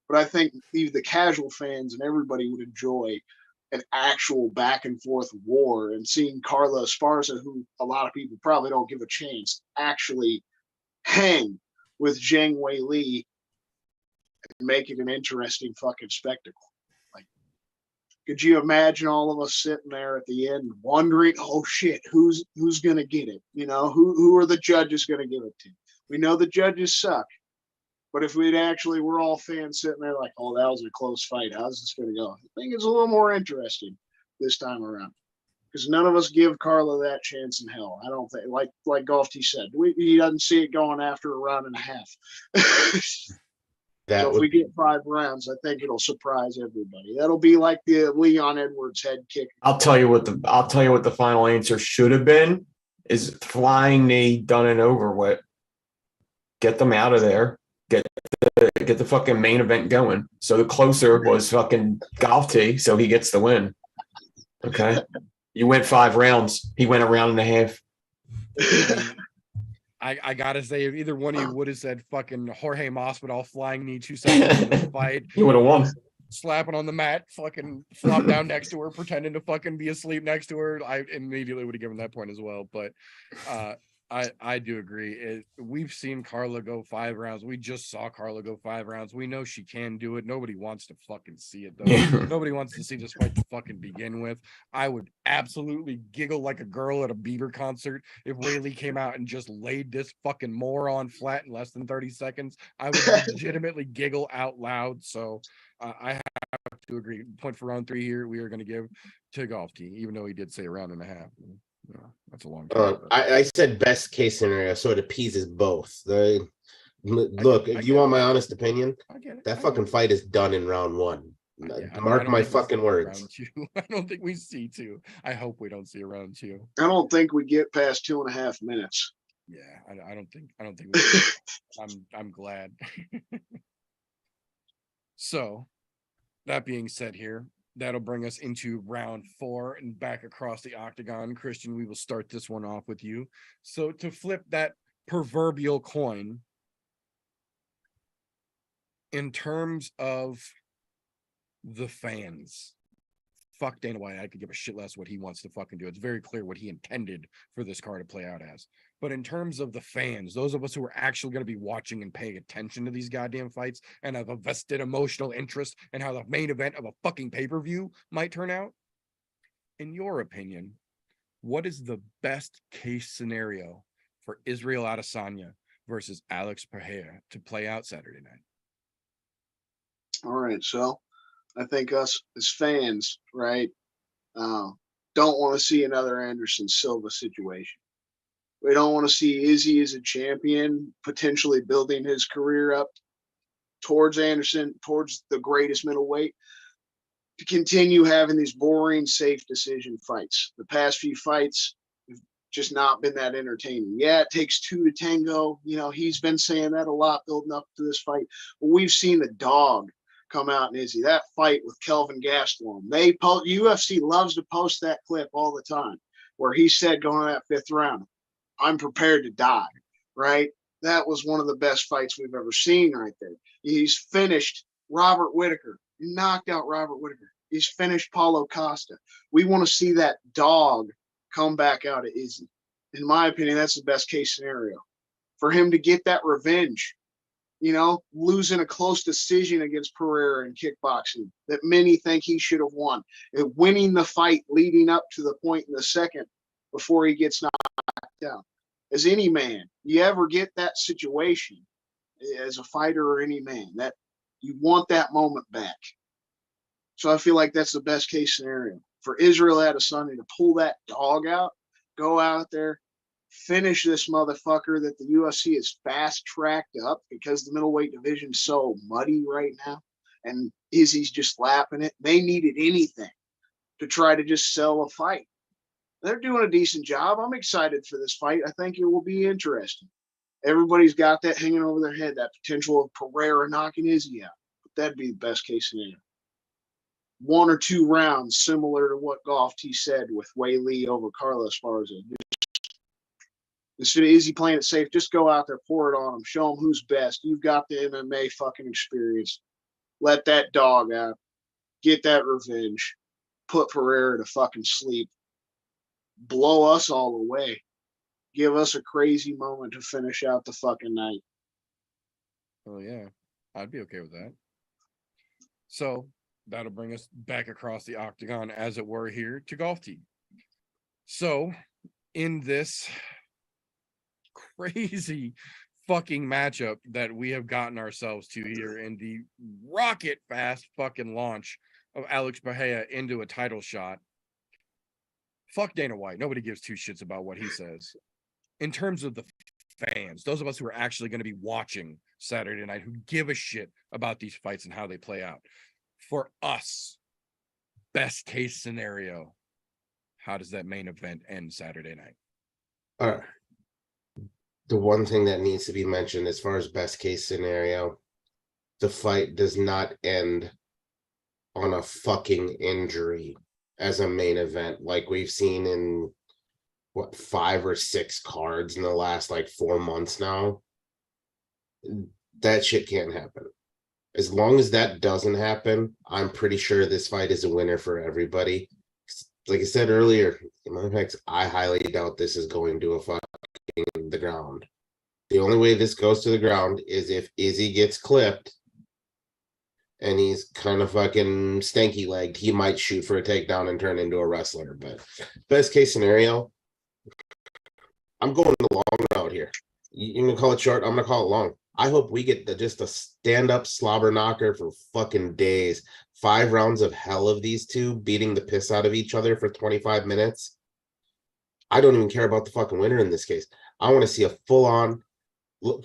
But I think even the casual fans and everybody would enjoy an actual back and forth war, and seeing Carla Esparza, who a lot of people probably don't give a chance, actually hang with Zhang Weili and make it an interesting fucking spectacle. Like, could you imagine all of us sitting there at the end wondering, oh shit, who's gonna get it? Who are the judges gonna give it to? We know the judges suck. But if we'd actually, we're all fans sitting there like, oh, that was a close fight. How's this going to go? I think it's a little more interesting this time around because none of us give Carla that chance in hell. I don't think, like Golf T said, he doesn't see it going after a round and a half. So if we get 5 rounds, I think it'll surprise everybody. That'll be like the Leon Edwards head kick. I'll tell you what the final answer should have been is flying knee, done and over with. Get them out of there. Get the fucking main event going. So the closer was fucking Golf T, so he gets the win. Okay. You went 5 rounds. He went a round and a half. I gotta say, if either one of you would have said fucking Jorge Masvidal flying knee 2 seconds into the fight, You would have won. slapping on the mat, fucking flop down next to her, pretending to fucking be asleep next to her, I immediately would have given that point as well. But I do agree. We've seen Carla go 5 rounds. We just saw Carla go 5 rounds. We know she can do it. Nobody wants to fucking see it though. Yeah. Nobody wants to see this fight to fucking begin with. I would absolutely giggle like a girl at a Bieber concert if Weili came out and just laid this fucking moron flat in less than 30 seconds. I would legitimately giggle out loud. So I have to agree. Point for round 3 here. We are going to give to Golf T, even though he did say a round and a half. Yeah, that's a long time. I said best case scenario, so it appeases both. Look, if you want my honest opinion, that fucking fight is done in round 1. Mark my fucking words. I don't think we see 2. I hope we don't see a round 2. I don't think we get past 2.5 minutes. Yeah, I don't think we I'm glad. So that being said here, that'll bring us into round 4 and back across the octagon. Christian, we will start this one off with you. So to flip that proverbial coin, in terms of the fans, fuck Dana White. I could give a shit less what he wants to fucking do. It's very clear what he intended for this card to play out as. But in terms of the fans, those of us who are actually going to be watching and paying attention to these goddamn fights and have a vested emotional interest in how the main event of a fucking pay-per-view might turn out, in your opinion, what is the best case scenario for Israel Adesanya versus Alex Pereira to play out Saturday night? All right, so I think us as fans, right, don't want to see another Anderson Silva situation. We don't want to see Izzy as a champion, potentially building his career up towards Anderson, towards the greatest middleweight, to continue having these boring, safe decision fights. The past few fights have just not been that entertaining. Yeah, it takes two to tango. You know, he's been saying that a lot building up to this fight. But we've seen the dog come out in Izzy. That fight with Kelvin Gastelum. UFC loves to post that clip all the time where he said going to that fifth round, I'm prepared to die, right? That was one of the best fights we've ever seen right there. He's finished Robert Whittaker. He knocked out Robert Whittaker. He's finished Paulo Costa. We want to see that dog come back out of Izzy. In my opinion, that's the best case scenario. For him to get that revenge, you know, losing a close decision against Pereira in kickboxing that many think he should have won, and winning the fight leading up to the point in the second before he gets knocked down. As any man, you ever get that situation as a fighter or any man, that you want that moment back. So I feel like that's the best case scenario for Israel Adesanya to pull that dog out, go out there, finish this motherfucker that the UFC is fast tracked up because the middleweight division is so muddy right now, and Izzy's just lapping it. They needed anything to try to just sell a fight. They're doing a decent job. I'm excited for this fight. I think it will be interesting. Everybody's got that hanging over their head, that potential of Pereira knocking Izzy out. But that'd be the best case scenario. 1 or 2 rounds, similar to what Goff T said with Wei Lee over Carlos Esparza. Instead of Izzy playing it safe, just go out there, pour it on him, show him who's best. You've got the MMA fucking experience. Let that dog out. Get that revenge. Put Pereira to fucking sleep. Blow us all away. Give us a crazy moment to finish out the fucking night. Oh yeah, I'd be okay with that. So that'll bring us back across the octagon, as it were, here to Golf Team. So in this crazy fucking matchup that we have gotten ourselves to here in the rocket fast fucking launch of Alex Pereira into a title shot, fuck Dana White. Nobody gives two shits about what he says. In terms of the fans, those of us who are actually going to be watching Saturday night, who give a shit about these fights and how they play out. For us, best case scenario, how does that main event end Saturday night? All right. The one thing that needs to be mentioned as far as best case scenario, the fight does not end on a fucking injury as a main event like we've seen in what 5 or 6 cards in the last like 4 months now. That shit can't happen. As long as that doesn't happen, I'm pretty sure this fight is a winner for everybody. Like I said earlier, in my picks, I highly doubt this is going to a fucking the ground. The only way this goes to the ground is if Izzy gets clipped and he's kind of fucking stanky legged. He might shoot for a takedown and turn into a wrestler. But best case scenario, I'm going the long route here. You're gonna call it short, I'm gonna call it long. I hope we get just a stand-up slobber knocker for fucking days. 5 rounds of hell of these two beating the piss out of each other for 25 minutes. I don't even care about the fucking winner in this case. I want to see a full-on,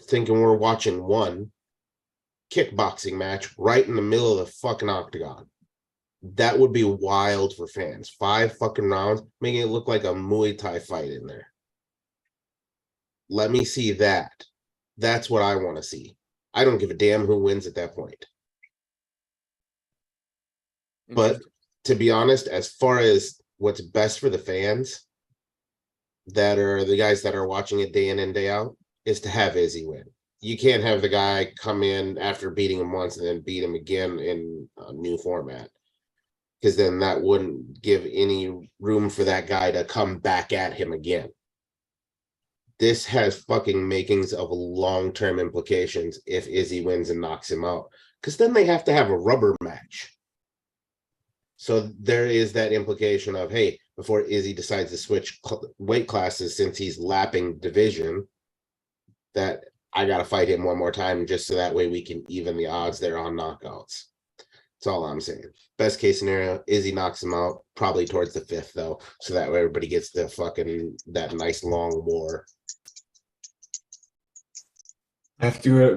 thinking we're watching one kickboxing match right in the middle of the fucking octagon. That would be wild for fans. 5 fucking rounds, making it look like a Muay Thai fight in there. Let me see that. That's what I want to see. I don't give a damn who wins at that point. But to be honest, as far as what's best for the fans that are the guys that are watching it day in and day out, is to have Izzy win. You can't have the guy come in after beating him once and then beat him again in a new format, because then that wouldn't give any room for that guy to come back at him again. This has fucking makings of long-term implications if Izzy wins and knocks him out, because then they have to have a rubber match. So there is that implication of, hey, before Izzy decides to switch weight classes since he's lapping division, that I got to fight him one more time just so that way we can even the odds there on knockouts. That's all I'm saying. Best case scenario, Izzy knocks him out, probably towards the 5th, though, so that way everybody gets the fucking, that nice long war.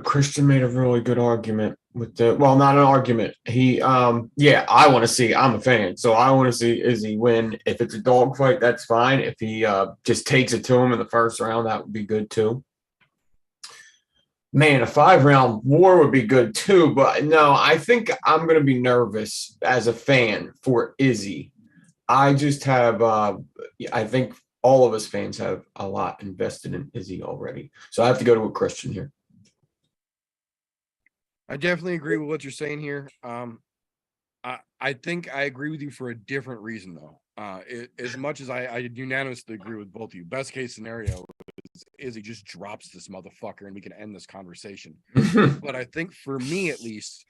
Christian made a really good argument with the not an argument. He yeah, I want to see. I'm a fan, so I want to see Izzy win. If it's a dog fight, that's fine. If he just takes it to him in the first round, that would be good too. Man, a 5-round war would be good too, but no, I think I'm gonna be nervous as a fan for Izzy. I just have I think all of us fans have a lot invested in Izzy already. So I have to go to a Christian here. I definitely agree with what you're saying here. I think I agree with you for a different reason, though. As much as I unanimously agree with both of you, best case scenario is he just drops this motherfucker and we can end this conversation. But I think for me, at least,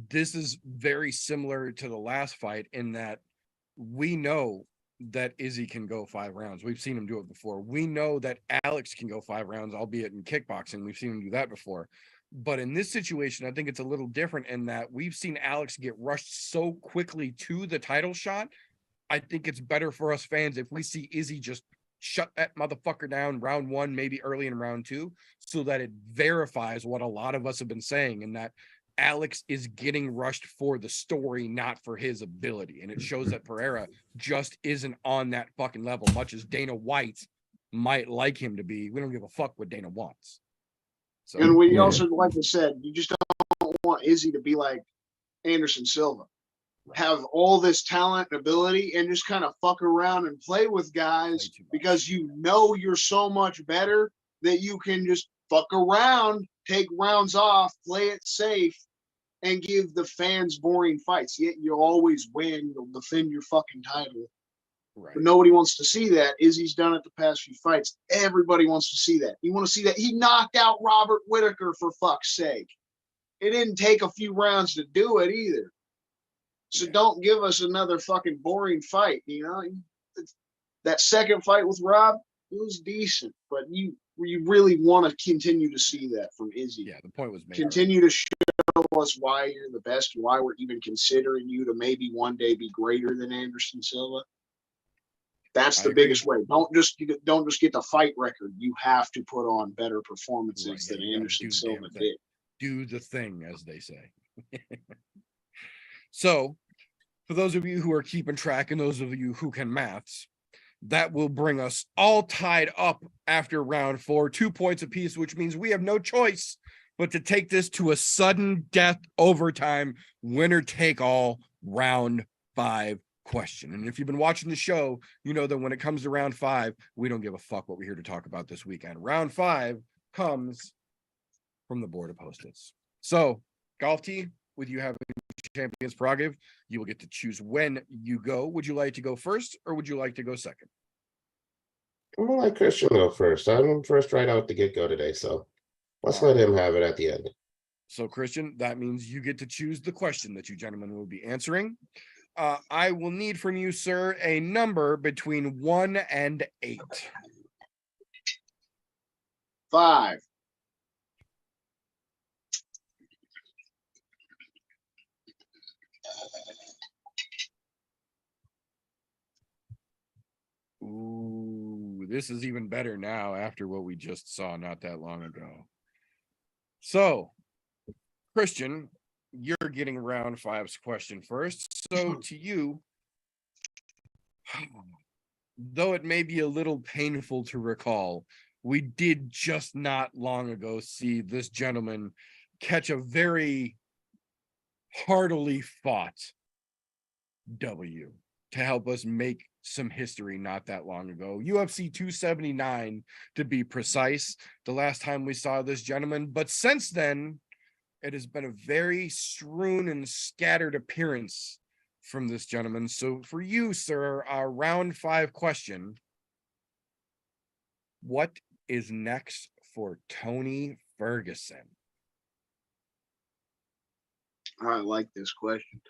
this is very similar to the last fight in that we know that Izzy can go 5 rounds. We've seen him do it before. We know that Alex can go 5 rounds, albeit in kickboxing. We've seen him do that before. But in this situation, I think it's a little different in that we've seen Alex get rushed so quickly to the title shot. I think it's better for us fans if we see Izzy just shut that motherfucker down round 1, maybe early in round 2, so that it verifies what a lot of us have been saying, and that Alex is getting rushed for the story, not for his ability. And it shows that Pereira just isn't on that fucking level, much as Dana White might like him to be. We don't give a fuck what Dana wants. So, and we also, like I said, you just don't want Izzy to be like Anderson Silva, have all this talent and ability and just kind of fuck around and play with guys because you know you're so much better that you can just fuck around, take rounds off, play it safe, and give the fans boring fights. Yet you'll always win. You'll defend your fucking title. right. But nobody wants to see that. Izzy's done it the past few fights. Everybody wants to see that. You want to see that? He knocked out Robert Whitaker, for fuck's sake. It didn't take a few rounds to do it either. So don't give us another fucking boring fight, you know? That second fight with Rob, it was decent, but you really want to continue to see that from Izzy. Yeah, the point was made. Continue to show us why you're the best, why we're even considering you to maybe one day be greater than Anderson Silva. That's the biggest way. Don't just get the fight record. You have to put on better performances than Anderson Silva did. Do the thing, as they say. So, for those of you who are keeping track and those of you who can maths, that will bring us all tied up after round 4, 2 points apiece, which means we have no choice but to take this to a sudden death overtime, winner take all, round 5 question. And if you've been watching the show, you know that when it comes to round 5, we don't give a fuck what we're here to talk about this weekend. Round 5 comes from the board of Post-its. So, Golf Tee, with you having champion's prerogative, you will get to choose when you go. Would you like to go first or would you like to go second? I'm gonna let Christian go first. I'm first right out the get-go today, so let's let him have it at the end. So, Christian, that means you get to choose the question that you gentlemen will be answering. I will need from you, sir, a number between 1 and 8. 5. Ooh, this is even better now after what we just saw not that long ago. So, Christian, you're getting round 5's question first. So to you, though it may be a little painful to recall, we did just not long ago see this gentleman catch a very heartily fought W to help us make some history not that long ago. UFC 279 to be precise, the last time we saw this gentleman. But since then, it has been a very strewn and scattered appearance from this gentleman. So for you, sir, our round 5 question: what is next for Tony Ferguson? I like this question.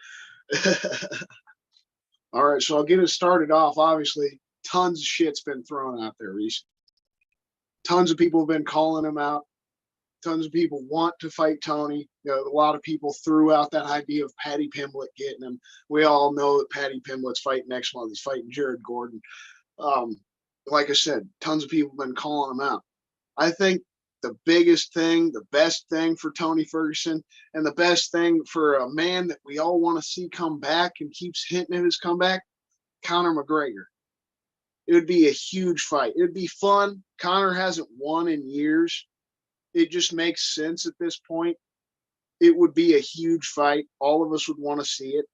All right, so I'll get it started off. Obviously, tons of shit's been thrown out there recently. Tons of people have been calling him out. Tons of people want to fight Tony. You know, a lot of people threw out that idea of Paddy Pimblett getting him. We all know that Paddy Pimblett's fighting next month. He's fighting Jared Gordon. Like I said, tons of people have been calling him out. I think the biggest thing, the best thing for Tony Ferguson, and the best thing for a man that we all want to see come back and keeps hinting at his comeback, Conor McGregor. It would be a huge fight. It would be fun. Conor hasn't won in years. It just makes sense at this point. It would be a huge fight. All of us would want to see it.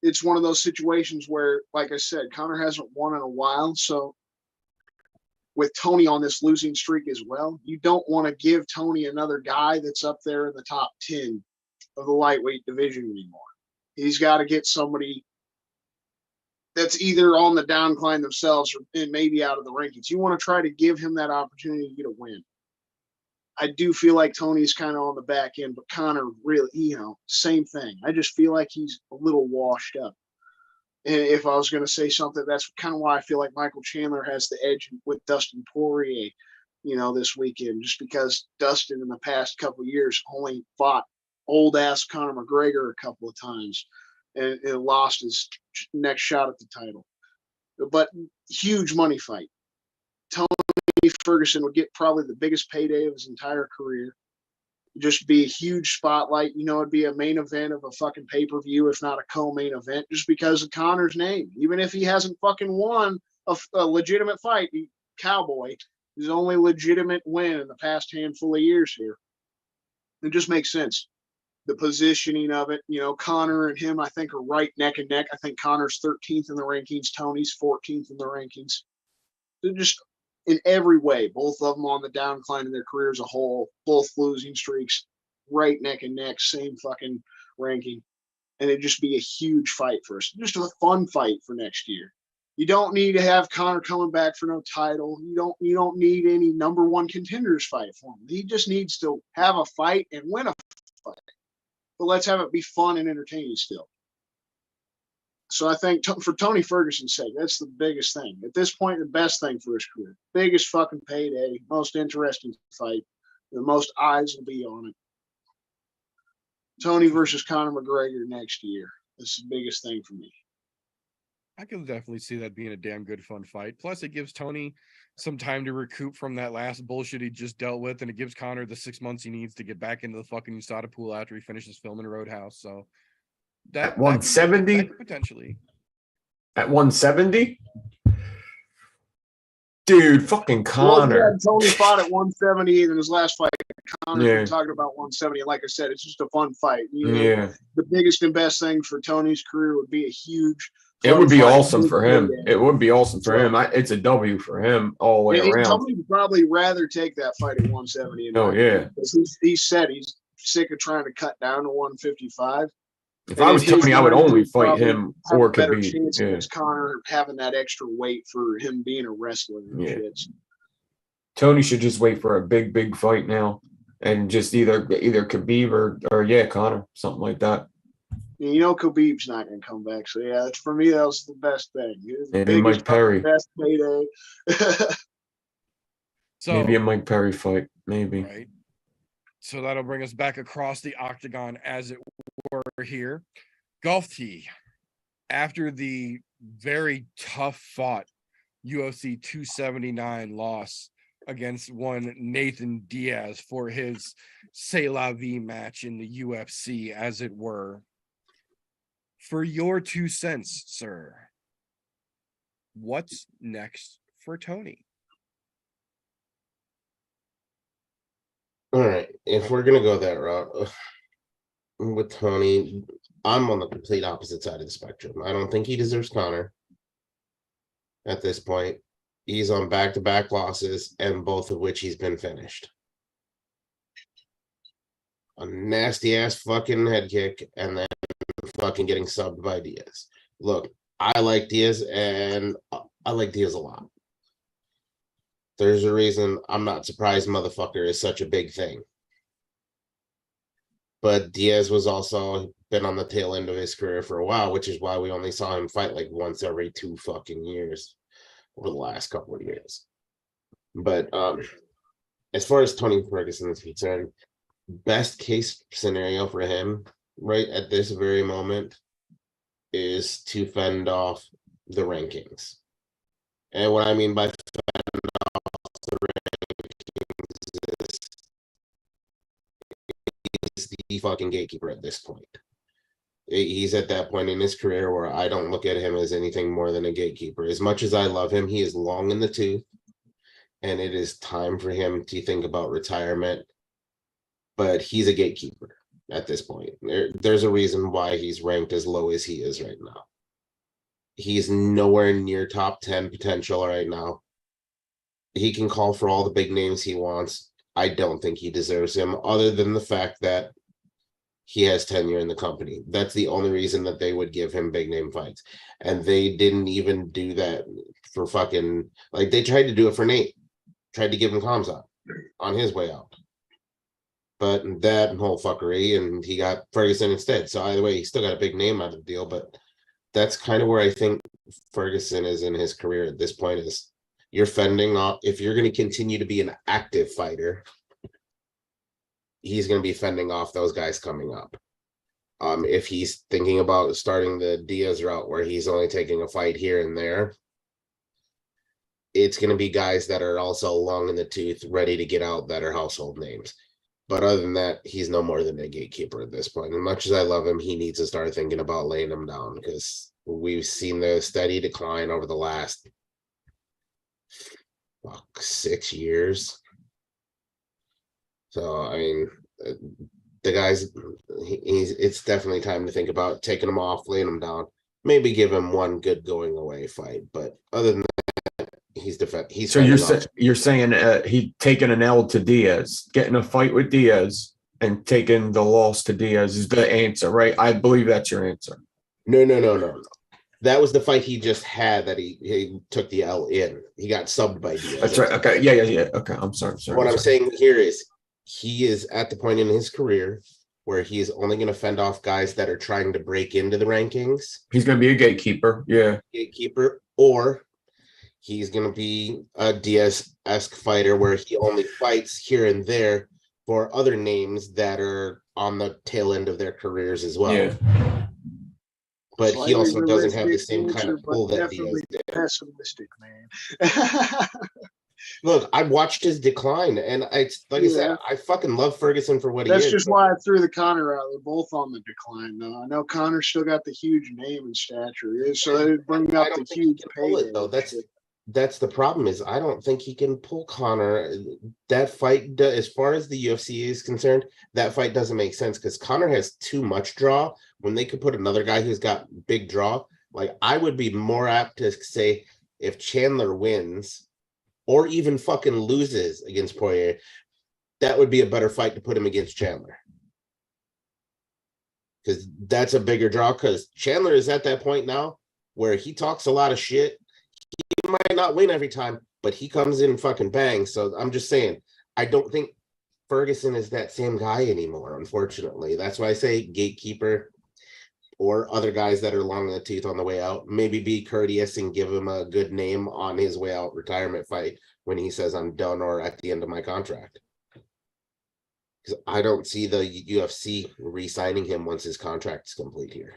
It's one of those situations where, like I said, Conor hasn't won in a while. So with Tony on this losing streak as well, you don't want to give Tony another guy that's up there in the top 10 of the lightweight division anymore. He's got to get somebody that's either on the downcline themselves or maybe out of the rankings. You want to try to give him that opportunity to get a win. I do feel like Tony's kind of on the back end, but Conor really, same thing. I just feel like he's a little washed up. And if I was going to say something, that's kind of why I feel like Michael Chandler has the edge with Dustin Poirier, this weekend, just because Dustin in the past couple of years only fought old ass Conor McGregor a couple of times and lost his next shot at the title. But huge money fight. Tony Ferguson would get probably the biggest payday of his entire career. Just be a huge spotlight. It'd be a main event of a fucking pay-per-view, if not a co-main event, just because of Conor's name. Even if he hasn't fucking won a legitimate fight, Cowboy, his only legitimate win in the past handful of years here. It just makes sense. The positioning of it, Conor and him, I think, are right neck and neck. I think Conor's 13th in the rankings. Tony's 14th in the rankings. They're just in every way, both of them on the downcline in their career as a whole, both losing streaks, right neck and neck, same fucking ranking. And it'd just be a huge fight for us. Just a fun fight for next year. You don't need to have Conor coming back for no title. You don't need any number one contenders fight for him. He just needs to have a fight and win a fight. But let's have it be fun and entertaining still. So I think for Tony Ferguson's sake, that's the biggest thing. At this point, the best thing for his career. Biggest fucking payday, most interesting fight. The most eyes will be on it. Tony versus Conor McGregor next year. That's the biggest thing for me. I can definitely see that being a damn good fun fight. Plus, it gives Tony some time to recoup from that last bullshit he just dealt with, and it gives Conor the 6 months he needs to get back into the fucking USADA pool after he finishes filming Roadhouse. So At 170? Potentially. At 170? Dude, fucking Conor. Tony fought at 170 in his last fight. Conor's been talking about 170. And like I said, it's just a fun fight. The biggest and best thing for Tony's career would be a huge. It would be awesome for him. It would be awesome for him. It's a W for him all the way around. Tony would probably rather take that fight at 170. Because he said he's sick of trying to cut down to 155. If I was Tony, I would only fight him or Khabib. Khabib. It's Conor having that extra weight for him being a wrestler. And shit. Tony should just wait for a big fight now, and just either Khabib or Conor, something like that. Khabib's not going to come back. So for me, that was the best thing. Maybe Mike Perry. Best payday. So maybe a Mike Perry fight. Maybe. Right. So that'll bring us back across the octagon, as it were, here. Golf Tee, after the very tough fought UFC 279 loss against one Nathan Diaz for his C'est La Vie match in the UFC, as it were. For your 2 cents, sir, what's next for Tony? All right, if we're gonna go that route with Tony, I'm on the complete opposite side of the spectrum. I don't think he deserves Conor at this point. He's on back-to-back losses, and both of which he's been finished. A nasty-ass fucking head kick, and then fucking getting subbed by Diaz. Look, I like Diaz, and I like Diaz a lot. There's a reason I'm not surprised motherfucker is such a big thing. But Diaz was also been on the tail end of his career for a while, which is why we only saw him fight like once every 2 fucking years over the last couple of years. But as far as Tony Ferguson is concerned, best case scenario for him right at this very moment is to fend off the rankings. And what I mean by fend off the rankings fucking gatekeeper at this point. He's at that point in his career where I don't look at him as anything more than a gatekeeper. As much as I love him, he is long in the tooth, and it is time for him to think about retirement. But he's a gatekeeper at this point. There's a reason why he's ranked as low as he is right now. He's nowhere near top 10 potential right now. He can call for all the big names he wants. I don't think he deserves him, other than the fact that he has tenure in the company. That's the only reason that they would give him big name fights. And they didn't even do that for fucking, like, they tried to do it for Nate. Tried to give him Kamzat on his way out. But that whole fuckery, and he got Ferguson instead. So either way, he still got a big name out of the deal. But that's kind of where I think Ferguson is in his career at this point, is you're fending off. If you're going to continue to be an active fighter, he's going to be fending off those guys coming up. If he's thinking about starting the Diaz route where he's only taking a fight here and there, it's going to be guys that are also long in the tooth, ready to get out, that are household names. But other than that, he's no more than a gatekeeper at this point. As much as I love him, he needs to start thinking about laying him down, because we've seen the steady decline over the last 6 years. So, I mean, the guys, it's definitely time to think about taking him off, laying him down, maybe give him one good going away fight. But other than that, he's So you're saying he taking an L to Diaz, getting a fight with Diaz, and taking the loss to Diaz is the answer, right? I believe that's your answer. No. That was the fight he just had that he took the L in. He got subbed by Diaz. That's right. Okay. Yeah. Okay. I'm sorry. What I'm saying here is he is at the point in his career where he is only going to fend off guys that are trying to break into the rankings. He's going to be a gatekeeper. Yeah. Gatekeeper, or he's going to be a Diaz-esque fighter where he only fights here and there for other names that are on the tail end of their careers as well. Yeah. But Slightly he also doesn't have the realistic same kind of answer, pull but that Diaz definitely did. pessimistic, man. Look, I watched his decline, and I said, I fucking love Ferguson for what he is. That's just why I threw the Connor out. They're both on the decline, though. I know Connor's still got the huge name and stature, so they bring up the huge payday. Though that's the problem, is I don't think he can pull Connor. That fight, as far as the UFC is concerned, that fight doesn't make sense, because Connor has too much draw. When they could put another guy who's got big draw, like, I would be more apt to say if Chandler wins or even fucking loses against Poirier, that would be a better fight to put him against Chandler. Because that's a bigger draw, because Chandler is at that point now where he talks a lot of shit. He might not win every time, but he comes in and fucking bangs. So I'm just saying, I don't think Ferguson is that same guy anymore, unfortunately. That's why I say gatekeeper, or other guys that are long in the tooth on the way out. Maybe be courteous and give him a good name on his way out retirement fight when he says I'm done or at the end of my contract. Because I don't see the UFC re-signing him once his contract is complete here.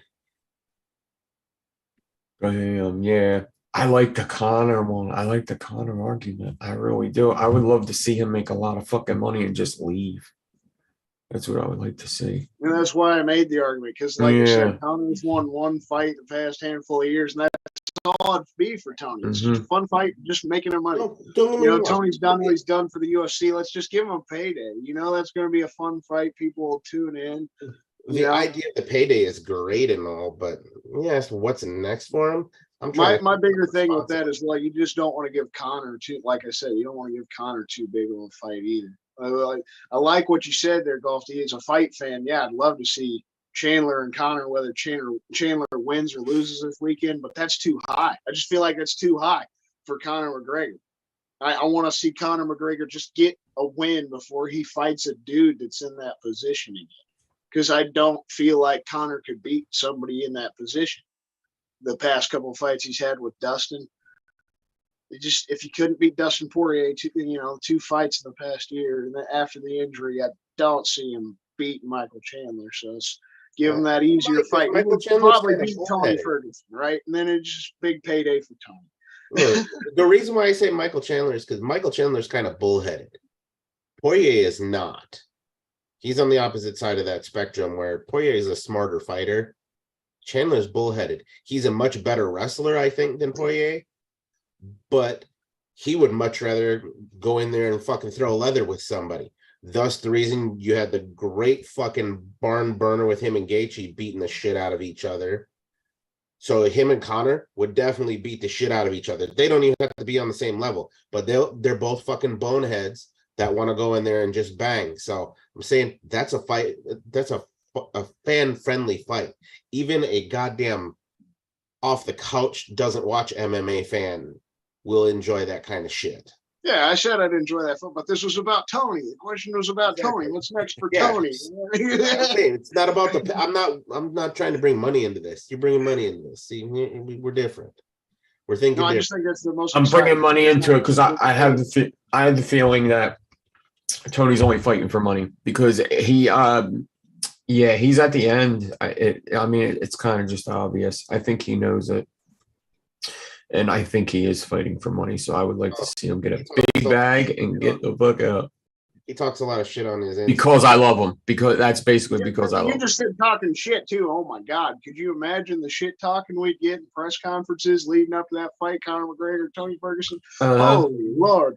Yeah. I like the Connor one. I like the Connor argument. I really do. I would love to see him make a lot of fucking money and just leave. That's what I would like to see. And that's why I made the argument, because, like you said, Tony's won one fight the past handful of years, and that's all it'd be for Tony. It's just a fun fight, just making him money. Tony's done what he's done for the UFC. Let's just give him a payday. That's going to be a fun fight. People will tune in. The idea of the payday is great and all, but yes, what's next for him? My bigger thing with that is, like, you just don't want to give Connor like I said, you don't want to give Connor too big of a fight either. I like what you said there, Golf. He's a fight fan. Yeah, I'd love to see Chandler and Connor, whether Chandler wins or loses this weekend, but that's too high. I just feel like that's too high for Conor McGregor. I want to see Conor McGregor just get a win before he fights a dude that's in that position again, because I don't feel like Conor could beat somebody in that position. The past couple of fights he's had with Dustin, if you couldn't beat Dustin Poirier, two fights in the past year, and then after the injury, I don't see him beat Michael Chandler. So let's give him that easier fight. He would probably beat Tony Ferguson, right? And then it's just big payday for Tony. Look, the reason why I say Michael Chandler is because Michael Chandler's kind of bullheaded. Poirier is not. He's on the opposite side of that spectrum where Poirier is a smarter fighter. Chandler's bullheaded. He's a much better wrestler, I think, than Poirier, but he would much rather go in there and fucking throw leather with somebody. Thus, the reason you had the great fucking barn burner with him and Gaethje beating the shit out of each other. So him and Conor would definitely beat the shit out of each other. They don't even have to be on the same level, but they're both fucking boneheads that want to go in there and just bang. So I'm saying that's a fight. That's a fan-friendly fight. Even a goddamn off the couch doesn't watch MMA fan will enjoy that kind of shit. Yeah, I said I'd enjoy that, but this was about Tony. The question was about Exactly. Tony. What's next for Yeah. Tony? It's not about I'm not trying to bring money into this. You're bringing money into this. See, we're different. We're thinking No, I different. just think that's the most. I'm bringing exciting money thing. into it because I have the feeling that Tony's only fighting for money because he's at the end. It's kind of just obvious. I think he knows it. And I think he is fighting for money. So I would like to see him get a big bag and get the fuck out. He talks a lot of shit on his end. Because I love him. Because that's basically because I love You him. just said talking shit too. Oh my God! Could you imagine the shit talking we get in press conferences leading up to that fight, Conor McGregor, Tony Ferguson? Holy Lord!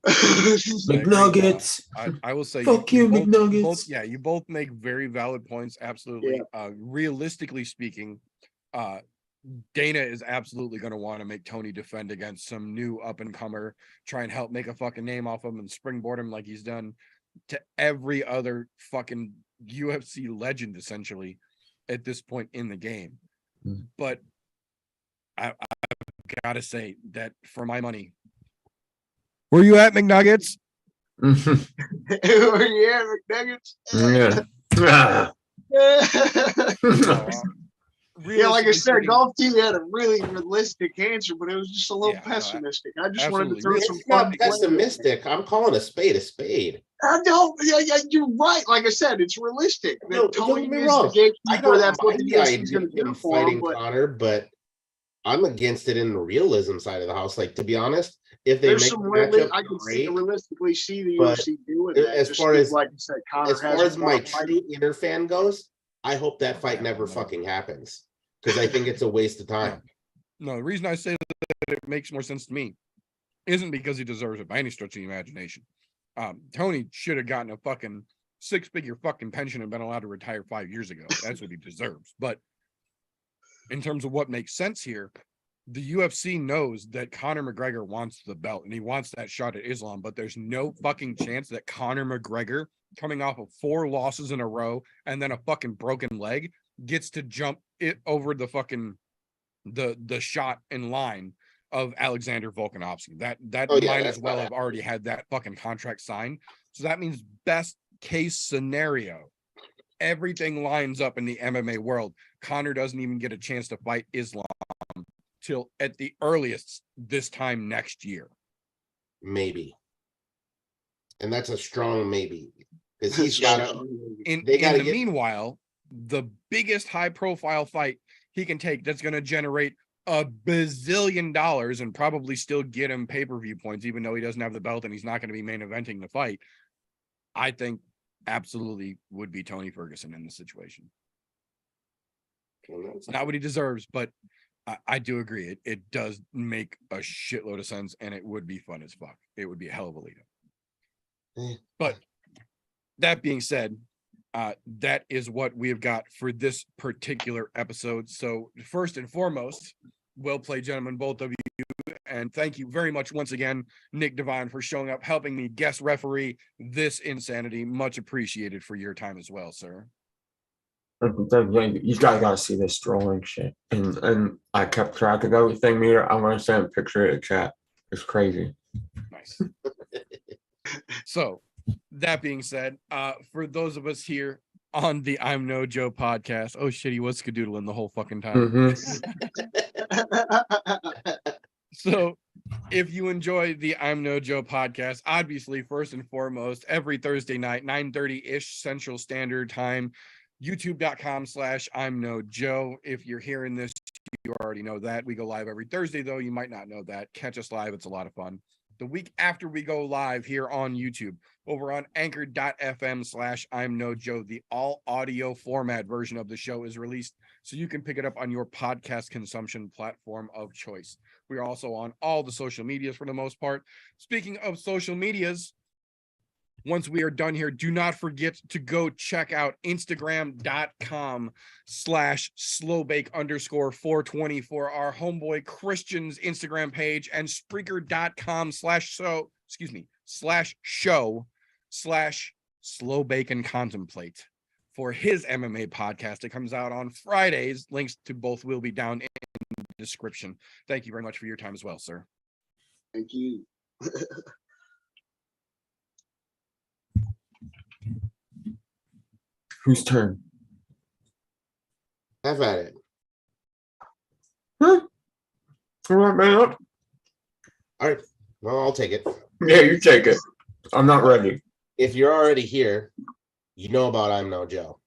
McNuggets. I will say, Fuck you, both- McNuggets. you both make very valid points. Absolutely. Realistically speaking, Dana is absolutely going to want to make Tony defend against some new up and comer, try and help make a fucking name off him and springboard him like he's done to every other fucking UFC legend, essentially, at this point in the game. But I've got to say that for my money, where you at, McNuggets? Yeah, McNuggets. Yeah. Yeah, like I Realistically said, speaking- Golf T had a really realistic answer, but it was just a little Yeah, no, pessimistic. I just wanted to throw absolutely. some It's not fun flavor. pessimistic. I'm calling a spade a spade. I don't. Yeah, you're right. Like I said, it's realistic. That No, Tony don't get me is wrong. the I gatekeeper. don't That's what mind the the UFC is idea going to of do him for him. fighting But Conor, but I'm against it in the realism side of the house. Like, to be honest, if they there's make some the really, matchup I can great, realistically see the but UFC doing that. as Just far as- like I said, Conor as far has as my true inner fan goes, I hope that fight never fucking happens because I think it's a waste of time. No, the reason I say that it makes more sense to me isn't because he deserves it by any stretch of the imagination. Tony should have gotten a fucking 6-figure fucking pension and been allowed to retire 5 years ago. That's what he deserves. But in terms of what makes sense here, the UFC knows that Conor McGregor wants the belt and he wants that shot at Islam, but there's no fucking chance that Conor McGregor, coming off of 4 losses in a row and then a fucking broken leg, gets to jump it over the fucking the shot in line of Alexander Volkanovski. That Oh, yeah, might that's as well not have already had that fucking contract signed. So that means best case scenario, everything lines up in the MMA world. Conor doesn't even get a chance to fight Islam till at the earliest this time next year. Maybe. And that's a strong maybe. Because he's got to. In They gotta the get- meanwhile, the biggest high profile fight he can take that's going to generate $1 bazillion and probably still get him pay-per-view points, even though he doesn't have the belt and he's not going to be main eventing the fight, I think absolutely would be Tony Ferguson in this situation. It's not what he deserves, but I do agree. It does make a shitload of sense and it would be fun as fuck. It would be a hell of a lead-up. But that being said, that is what we have got for this particular episode. So first and foremost, well played, gentlemen, both of you. And thank you very much once again, Nick Devine, for showing up, helping me guest referee this insanity. Much appreciated for your time as well, sir. You guys gotta see this drawing shit. And I kept track of everything, Meter. I'm gonna send a picture in the chat. It's crazy. Nice. So that being said, for those of us here on the I'm No Joe podcast, oh shit, he was skadoodling the whole fucking time. So if you enjoy the I'm No Joe podcast, obviously, first and foremost, every Thursday night, 9:30-ish Central Standard Time, youtube.com/I'm No Joe. If you're hearing this, you already know that. We go live every Thursday, though. You might not know that. Catch us live. It's a lot of fun. the week after we go live here on YouTube, over on anchor.fm/ImNoJoe, the all audio format version of the show is released, so you can pick it up on your podcast consumption platform of choice. We are also on all the social medias for the most part. Speaking of social medias, once we are done here, do not forget to go check out Instagram.com/slowbake_420 for our homeboy Christian's Instagram page, and Spreaker.com/show/slowbake_and-contemplate for his MMA podcast. It comes out on Fridays. Links to both will be down in the description. Thank you very much for your time as well, sir. Thank you. Whose turn? Have at it. All right, man. All right. Well, I'll take it. Yeah, you take it. I'm not ready. If you're already here, you know about I'm No Joe.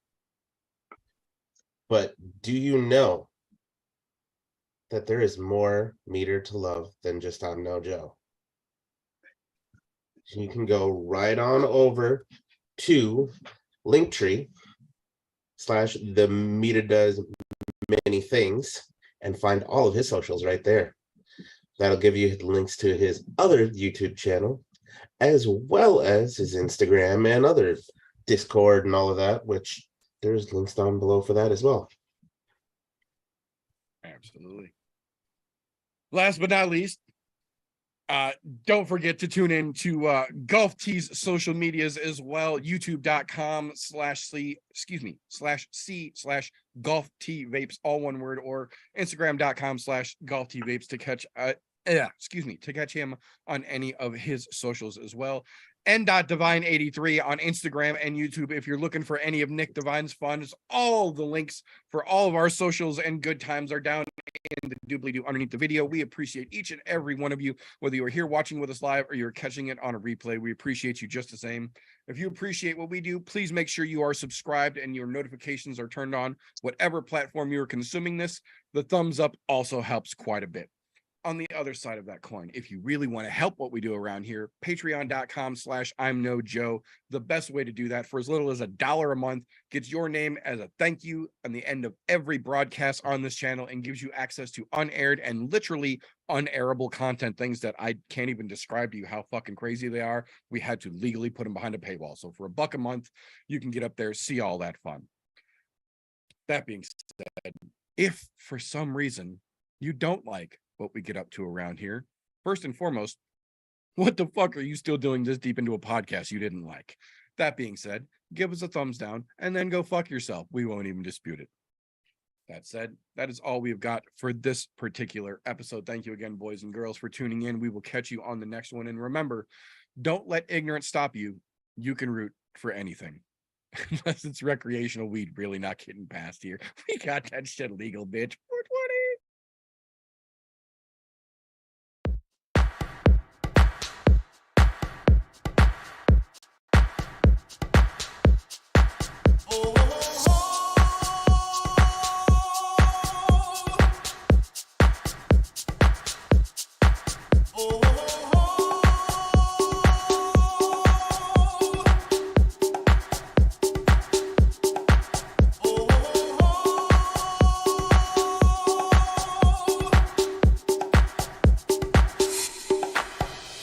But do you know that there is more meter to love than just I'm No Joe? You can go right on over to Linktree/the meter does many things and find all of his socials right there. That'll give you links to his other YouTube channel, as well as his Instagram and other Discord and all of that, which there's links down below for that as well. Absolutely. Last but not least, don't forget to tune in to Golf T's social medias as well. YouTube.com/C/Golf T Vapes, all one word, or Instagram.com/Golf T Vapes to catch to catch him on any of his socials as well. N.Divine83 on Instagram and YouTube. If you're looking for any of Nick Divine's funds, all the links for all of our socials and good times are down in the doobly-doo underneath the video. We appreciate each and every one of you, whether you are here watching with us live or you're catching it on a replay. We appreciate you just the same. If you appreciate what we do, please make sure you are subscribed and your notifications are turned on, whatever platform you're consuming this. The thumbs up also helps quite a bit. On the other side of that coin, if you really want to help what we do around here, patreon.com/ImNoJoe. The best way to do that, for as little as $1 a month, gets your name as a thank you on the end of every broadcast on this channel and gives you access to unaired and literally unairable content, things that I can't even describe to you how fucking crazy they are. We had to legally put them behind a paywall. So for $1 a month, you can get up there, see all that fun. That being said, if for some reason you don't like what we get up to around here, first and foremost, what the fuck are you still doing this deep into a podcast you didn't like? That being said, give us a thumbs down and then go fuck yourself. We won't even dispute it. That said, that is all we've got for this particular episode. Thank you again, boys and girls, for tuning in. We will catch you on the next one. And remember, don't let ignorance stop you. You can root for anything. Unless it's recreational weed, really not getting past here. We got that shit legal, bitch. 420.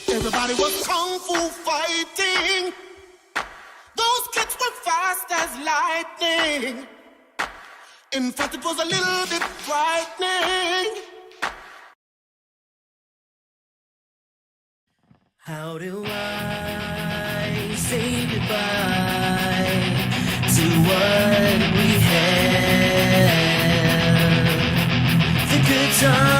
Everybody was kung fu fighting. Those kids were fast as lightning. In fact, it was a little bit frightening. How do I say goodbye to what we had? The good times.